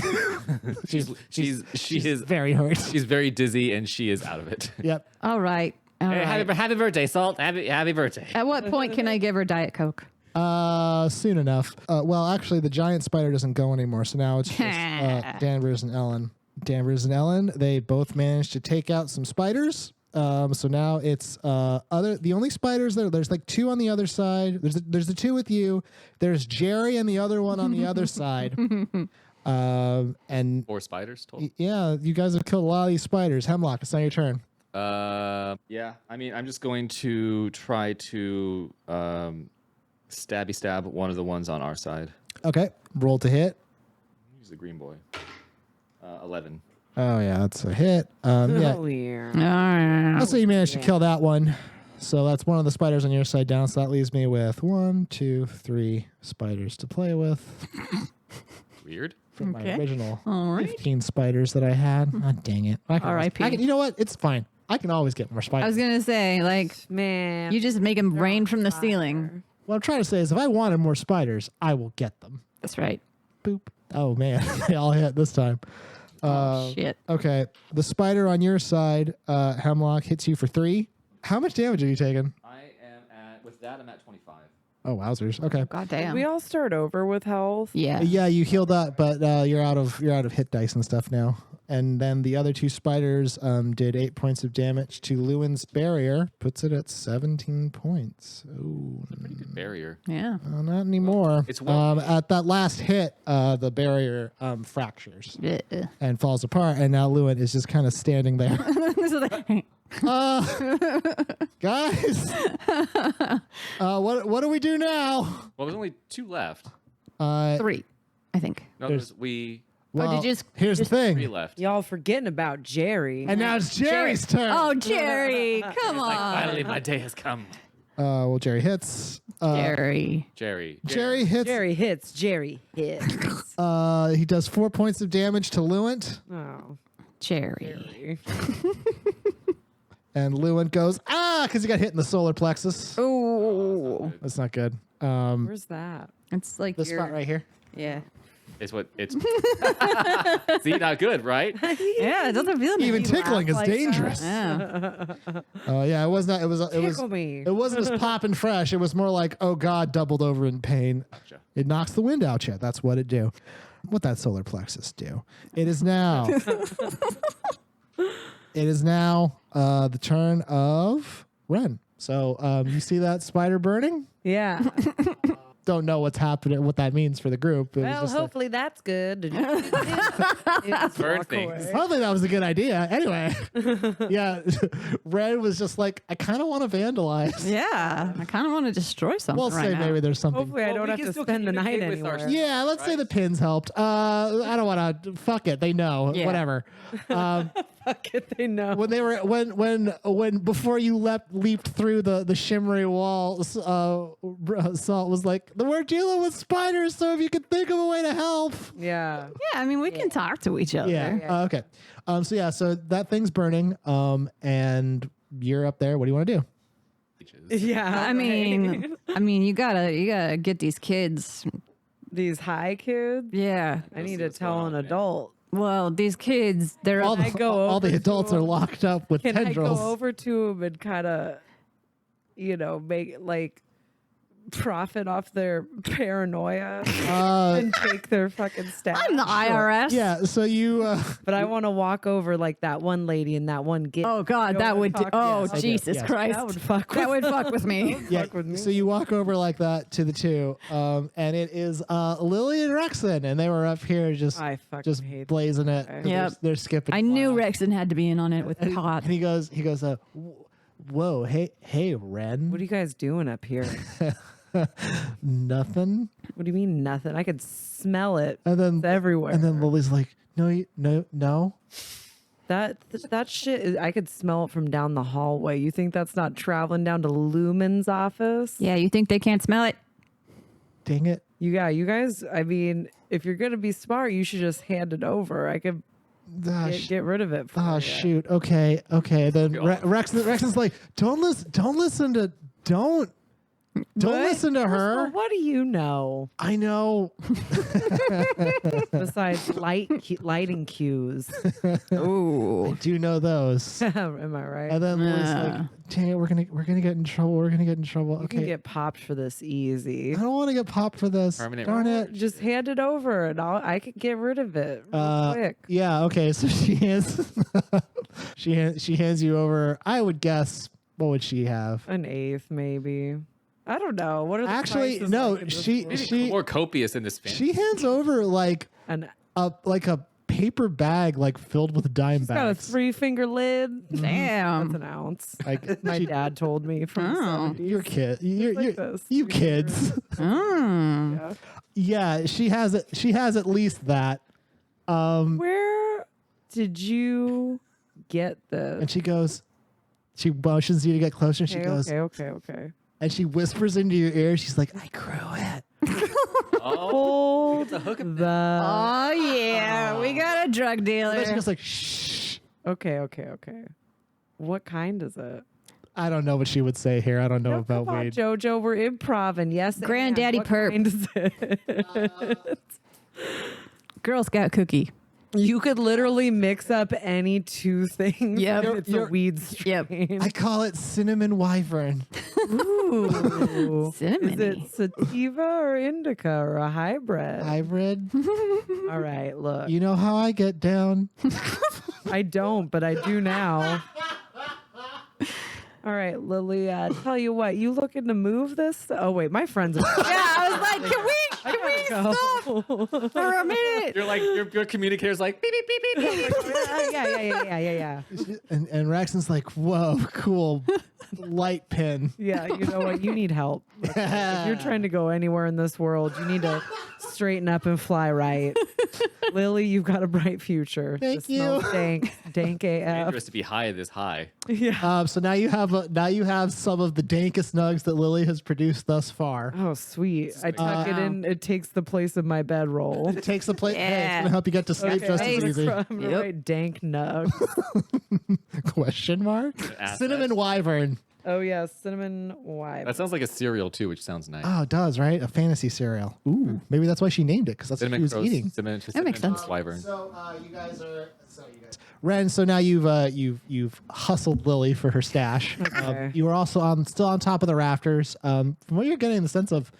She is very hurt. She's very dizzy and she is out of it. Yep. All right. All Hey, right. happy birthday, Salt. Happy birthday. At what point can I give her Diet Coke? Soon enough. Well, actually, the giant spider doesn't go anymore, so now it's just Danvers and Ellen. Danvers and Ellen, they both managed to take out some spiders. So now it's the only spiders there's like two on the other side. There's the two with you. There's Jerry and the other one on the other side. And 4 spiders total. yeah, you guys have killed a lot of these spiders. Hemlock, it's now your turn. Yeah. I mean, I'm just going to try to stabby stab one of the ones on our side. Okay, roll to hit. Use the green boy. 11. Oh yeah, that's a hit. Yeah. Oh, yeah. All right. Also, you managed to kill that one. So that's one of the spiders on your side down. So that leaves me with 1, 2, 3 spiders to play with Weird. from my Okay. original All right. 15 spiders that I had. Oh, dang it. R.I.P.. You know what? It's fine. I can always get more spiders. I was going to say, like, Man. you just make them rain from the fire. ceiling. What I'm trying to say is if I wanted more spiders, I will get them. That's right. Boop. Oh, man. They all hit this time. Shit. Okay. The spider on your side, Hemlock, hits you for 3. How much damage have you taken? I am with that, I'm at 25. Oh, wowzers. Okay. God Did damn. we all start over with health? Yeah. Yeah, you healed up, but you're out of hit dice and stuff now. And then the other 2 spiders did 8 points of damage to Lewin's barrier, puts it at 17 points. Oh, Pretty good barrier. Yeah. not anymore. It's one. At that last hit, the barrier fractures Yeah. and falls apart, and now Lewin is just kind of standing there. Guys, what do we do now? Well, there's only 2 left. 3, I think. No, There's- Or Well, did you just- here's the 3 thing, left. Y'all forgetting about Jerry. and now it's Jerry's turn. Oh, Jerry. Come Like, on. finally, my day has come. Well, Jerry hits. Jerry. Jerry hits. Jerry hits. Jerry hits. He does 4 points of damage to Lewin, Oh, Jerry. Jerry. and Lewin goes because he got hit in the solar plexus. Oh. That's not good. Where's that? It's like This spot right here. Yeah. It's what it's. See, not good, right? Yeah, it doesn't feel Even nice. tickling is like that. dangerous. Yeah. Yeah, it was not. It was. Tickle me. It wasn't as popping fresh. It was more like, oh God, doubled over in pain. Gotcha. It knocks the wind out you. That's what it do. What that solar plexus do? It is now. It is now the turn of Wren. So you see that spider burning? Yeah. Don't know what's happening, what that means for the group. It was Well, just like- hopefully that's good. Burn things. I don't think that was a good idea. Anyway, yeah, Red was just like, I kind of want to vandalize. Yeah. I kind of want to destroy something We'll right say now. maybe there's something. Hopefully I Well, don't we have can to still spend the night communicate with our- anywhere. Yeah, let's say Right. the pins helped. I don't want to. Fuck it. They know. Yeah. Whatever. Fuck it, they know. When they were when before you leaped through the shimmery walls, Salt was like, we're dealing with spiders, so if you could think of a way to help. Yeah. Yeah, I mean, we can talk to each other. Yeah. Okay. So that thing's burning. And you're up there. What do you want to do? Yeah. I mean, you gotta get these kids. these high kids. Yeah. I need see to what's tell going an on, yeah. adult. Well, these kids, they're All I the, go all the over adults to are him? locked up with Can tendrils. I go over to him and kind of, make like profit off their paranoia Uh, and take their fucking stash. I'm the IRS. yeah. So you. But I want to walk over like that one lady and that one git. Oh God, You know that what would. I'm talking Oh about? Jesus Yes. Christ. That would fuck with That would fuck with me. Yeah, with me. so you walk over like that to the two, and it is Lily and Rexon, and they were up here just I fucking just hate blazing it. guy. Yep. They're skipping. I knew class. Rexon had to be in on it with pot. And he goes, whoa, hey, Wren. What are you guys doing up here? Nothing. What do you mean nothing? I could smell it. And then It's everywhere. And then Lily's like, no. That shit is, I could smell it from down the hallway. You think that's not traveling down to Lumen's office? Yeah, you think they can't smell it? Dang it. You guys, I mean, if you're gonna be smart, you should just hand it over. I could get rid of it. For Oh you. shoot. Okay. Then Rexon's like, don't listen to What? listen to First of all, her. what do you know I know. besides lighting cues? Ooh. I do know those. Am I right? And then Lily's like, dang it, we're gonna get in trouble. We're gonna get in trouble. You Okay. can get popped for this easy. I don't want to get popped for this. Permanent Darn it. Just hand it over, and I could get rid of it real quick. Yeah. Okay. So she hands she hands you over. I would guess. What would she have? An eighth, maybe. I don't know. What are the Actually, prices no. like in this She world? she More copious in this family. she hands over like And a paper bag like filled with dime it's got a bags. 3-finger lid. That's Damn. an ounce. Like My she- dad told me from the Oh. 70s. You're kid. You're, like you're this. you kids. Mm. Yeah. Yeah. She has it. She has at least that. Where did you get this? And she goes. She motions you to get closer. And she goes. Okay. And she whispers into your ear. She's like, "I grew it." Oh, Hold the hook up the. Oh yeah, we got a drug And then she dealer. goes like, "Shh." Okay. What kind is it? I don't know what she would say here. I don't know No, about come on, weed. Jojo. We're improv, yes. and Granddaddy what Perp. kind is it? Girl Scout cookie. You could literally mix up any two things. Yep. and it's a weed strain. Yep. I call it cinnamon wyvern. Ooh. Is Cinnamon. it sativa or indica or a hybrid? Hybrid. All right, look. You know how I get down. I don't, but I do now. All right, Lily, tell you what, you looking to move this? Oh, wait, my friends are. Yeah, I was like, can we Go. for a minute? You're like your communicator's like beep beep beep beep. beep. Yeah. And Raxon's like, whoa, cool. Light pin. Yeah, you know what? You need help. If you're trying to go anywhere in this world, you need to straighten up and fly right. Lily, you've got a bright future. Thank This smells you. dank AF. Dangerous to be high this high. Yeah. So now you have some of the dankest nugs that Lily has produced thus far. Oh, sweet. I tuck it Wow. in. It takes the place of my bedroll. It takes the plate. Hey, it's Yeah. gonna help you get to sleep Okay, just I'm as gonna easy. I'm gonna Yep. write dank nug. Question mark? Assets. Cinnamon wyvern. Oh yeah, cinnamon wine. That sounds like a cereal too, which sounds nice. Oh, it does, right? A fantasy cereal. Ooh, maybe that's why she named it, because that's what she Cinnamon was crows, eating. cinnamon, That makes sense. Wyvern. So you guys. Ren, so now you've hustled Lily for her stash. Okay. You were also still on top of the rafters. From what you're getting the sense of,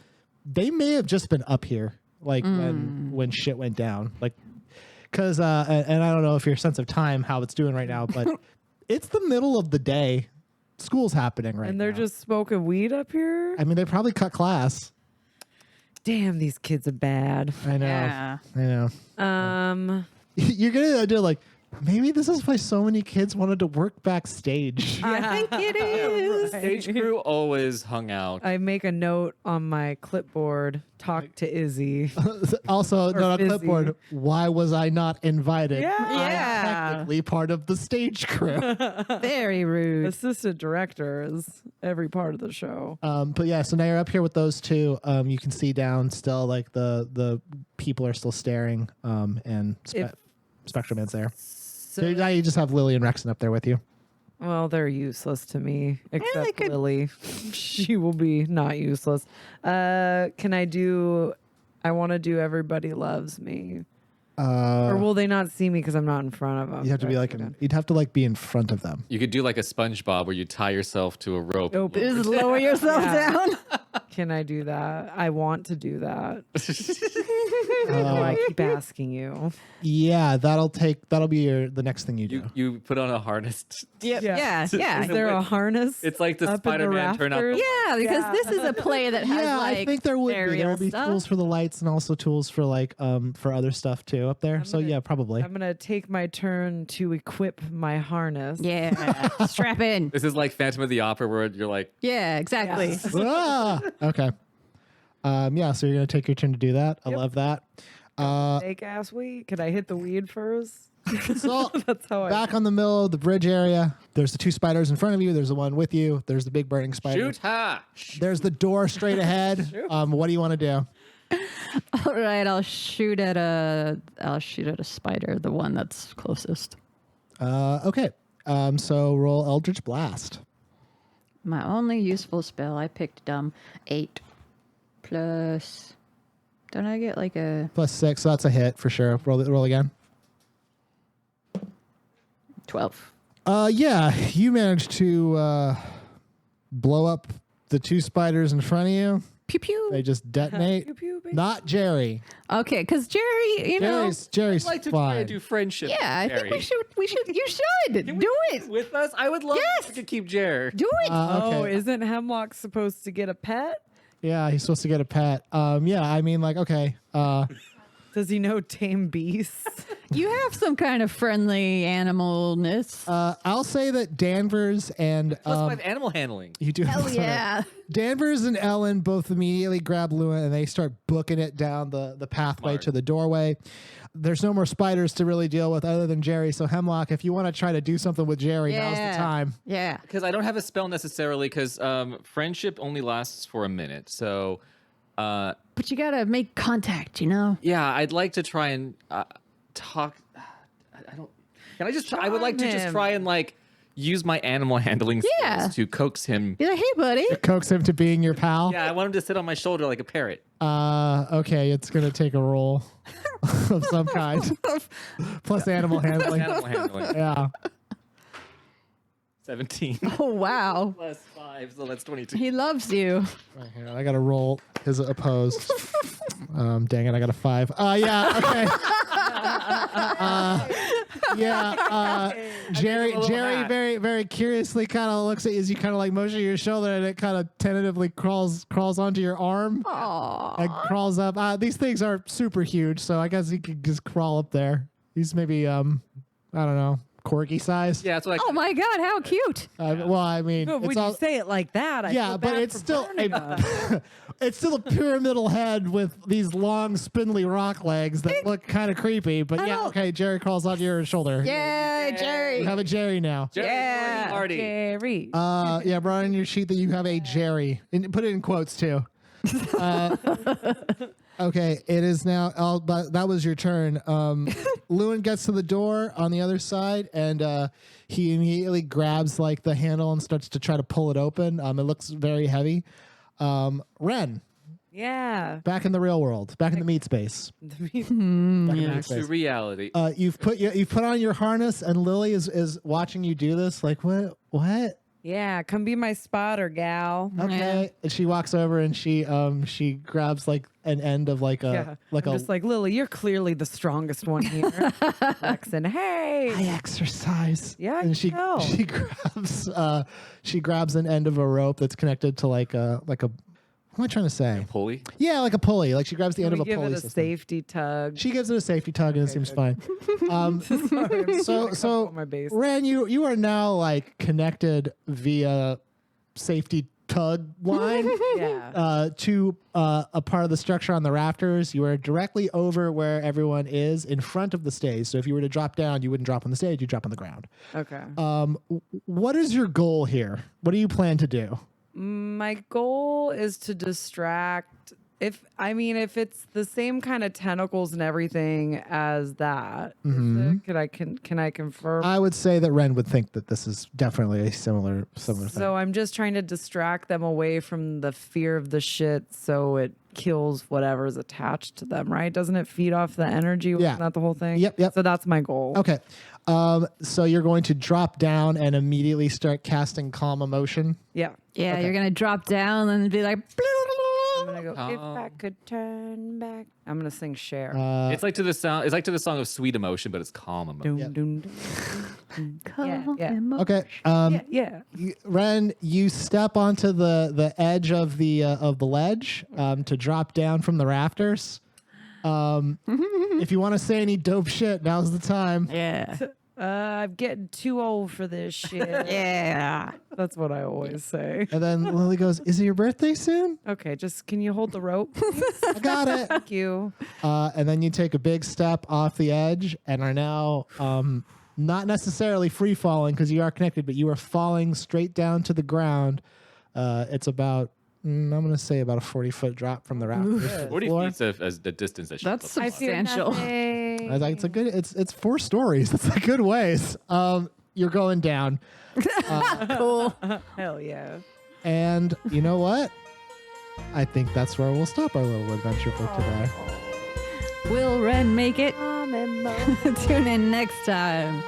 they may have just been up here, like when shit went down, like because and I don't know if your sense of time how it's doing right now, but it's the middle of the day. School's happening right And they're now. just smoking weed up here? I mean, they probably cut class. Damn, these kids are bad. I know. Yeah. I know. Um, You're getting the idea like maybe this is why so many kids wanted to work backstage. I think it is. Stage crew always hung out. I make a note on my clipboard. Talk to Izzy. Also, Or no, on busy. clipboard. Why was I not invited? Yeah. I'm Yeah. technically part of the stage crew. Very rude. Assistant director is every part of the show. But yeah, so now you're up here with those two. You can see down still, like the people are still staring. And Spectrum Man's there. So now you just have Lily and Rexon up there with you. Well, they're useless to me, except could- Lily. She will be not useless. Can I do? I want to do Everybody Loves Me. Or will they not see me because I'm not in front of them? You have to be like you'd have to like be in front of them. You could do like a SpongeBob where you tie yourself to a rope. Nope. Just lower yourself down. Can I do that? I want to do that. I keep asking you. Yeah, that'll be the next thing you do. You put on a harness. Yeah. Is there a harness? It's like the up in Spider-Man turn up. rafters? Yeah, because this is a play that has Yeah, like I think there would be. There aerial will be stuff. tools for the lights and also tools for like for other stuff too up there. So yeah, probably. I'm gonna take my turn to equip my harness. Yeah, strap in. This is like Phantom of the Opera where you're like, Yeah, exactly. Ah! Okay. Yeah, so you're gonna take your turn to do that. I love that. Fake ass weed. Could I hit the weed first? So That's how back on the middle of the bridge area, there's the two spiders in front of you. There's the one with you. There's the big burning spider. shoot ha! There's the door straight ahead. What do you want to do? All right, I'll shoot at a spider, the one that's closest. Okay. So roll Eldritch Blast. My only useful spell, I picked 8 plus. Don't I get like a +6, so that's a hit for sure. Roll again. 12? Yeah, you managed to blow up the two spiders in front of you. Pew pew. They just detonate. Pew, pew, baby. Not Jerry. Okay, because Jerry, Jerry's I'd like to try fine. to do friendship. yeah, I think Jerry. we should. You should Can we do keep it. with us. I would love Yes. to keep Jer. Do it. Okay. Oh, isn't Hemlock supposed to get a pet? Yeah, he's supposed to get a pet. Yeah, I mean, like, okay. Does he know tame beasts? You have some kind of friendly animalness. I'll say that Danvers and +5 animal handling. you do. Hell yeah. Danvers and Ellen both immediately grab Lewin and they start booking it down the pathway to the doorway. There's no more spiders to really deal with other than Jerry. So Hemlock, if you want to try to do something with Jerry, now's the time. Yeah. Because I don't have a spell necessarily, because friendship only lasts for a minute. So, But you gotta make contact, you know? yeah, I'd like to try and talk. I don't. Can I just? I would like to just him. try and like use my animal handling skills Yeah. to coax him. Be like, hey, buddy. Coax him to being your pal. Yeah, I want him to sit on my shoulder like a parrot. Okay, it's gonna take a roll of some kind. Plus animal handling. Animal handling. Yeah. 17 Oh, wow. +5, so that's 22. He loves you. Right here, I gotta roll his opposed. Dang it, I got a 5. Yeah, okay. Jerry hat. very, very curiously kind of looks at you as you kind of like motion your shoulder and it kind of tentatively crawls onto your arm and crawls up. These things are super huge, so I guess he could just crawl up there. He's maybe, I don't know, corgi size. Yeah, that's what I. Oh, my God. How cute. Well, I mean, But it's when all, you say it like that, I yeah, feel but bad it's for still burning us. it's still a pyramidal head with these long, spindly rock legs that look kind of creepy. But yeah, don't- okay, Jerry crawls onto your shoulder. Yeah, You Jerry. have a Jerry now. Jerry's Yeah. party. Jerry. Yeah, write on your sheet that you have a Jerry. And put it in quotes too. Okay, it is now. That was your turn. Lewin gets to the door on the other side, and he immediately grabs like the handle and starts to try to pull it open. It looks very heavy. Wren, Yeah. back in the real world, back in the meat space. Back in the meat To space. reality. You've put on your harness, and Lily is watching you do this. Like what? Yeah. Come be my spotter, gal. Okay. And she walks over and she grabs like an end of like Yeah. a like I'm a. just like, Lily, you're clearly the strongest one here. Flexing. Hey. I exercise. Yeah, I and she know. she grabs an end of a rope that's connected to like a what am I trying to say? Pulley. Yeah, like a pulley. Like she grabs the Can end we of a give pulley it a system. safety tug? She gives it a safety tug and it seems fine. So my base. Wren, you are now like connected via safety tug line. Yeah. To a part of the structure on the rafters. You are directly over where everyone is in front of the stage. So if you were to drop down, you wouldn't drop on the stage, you'd drop on the ground. Okay. What is your goal here? What do you plan to do? My goal is to distract. If it's the same kind of tentacles and everything as that, is it? Can I confirm? I would say that Wren would think that this is definitely a similar thing. So I'm just trying to distract them away from the fear of the shit, so it kills whatever's attached to them, right? Doesn't it feed off the energy? Yeah. Wasn't that the whole thing? Yep. So that's my goal. Okay. So you're going to drop down and immediately start casting calm emotion. Yeah. Yeah, you're gonna drop down and be like. I'm gonna go. If I could turn back, I'm gonna sing Cher. It's like to the sound. It's like to the song of Sweet Emotion, but it's calm emotion. Doom, doom, doom. Yeah. Okay. Yeah. Wren, you step onto the edge of the ledge to drop down from the rafters. If you want to say any dope shit, now's the time. Yeah. I'm getting too old for this shit. Yeah. That's what I always say. And then Lily goes, "Is it your birthday soon?" Okay, just can you hold the rope? please? I got it. Thank you. And then you take a big step off the edge and are now not necessarily free falling because you are connected, but you are falling straight down to the ground. It's about, I'm going to say about a 40-foot drop from the rafters. to the 40 floor. feet's as the distance that she That's looks I feel substantial. nothing. I was like, it's 4 stories. It's a good ways. You're going down. Cool. Hell yeah. And you know what? I think that's where we'll stop our little adventure for today. Will Wren make it? Tune in next time.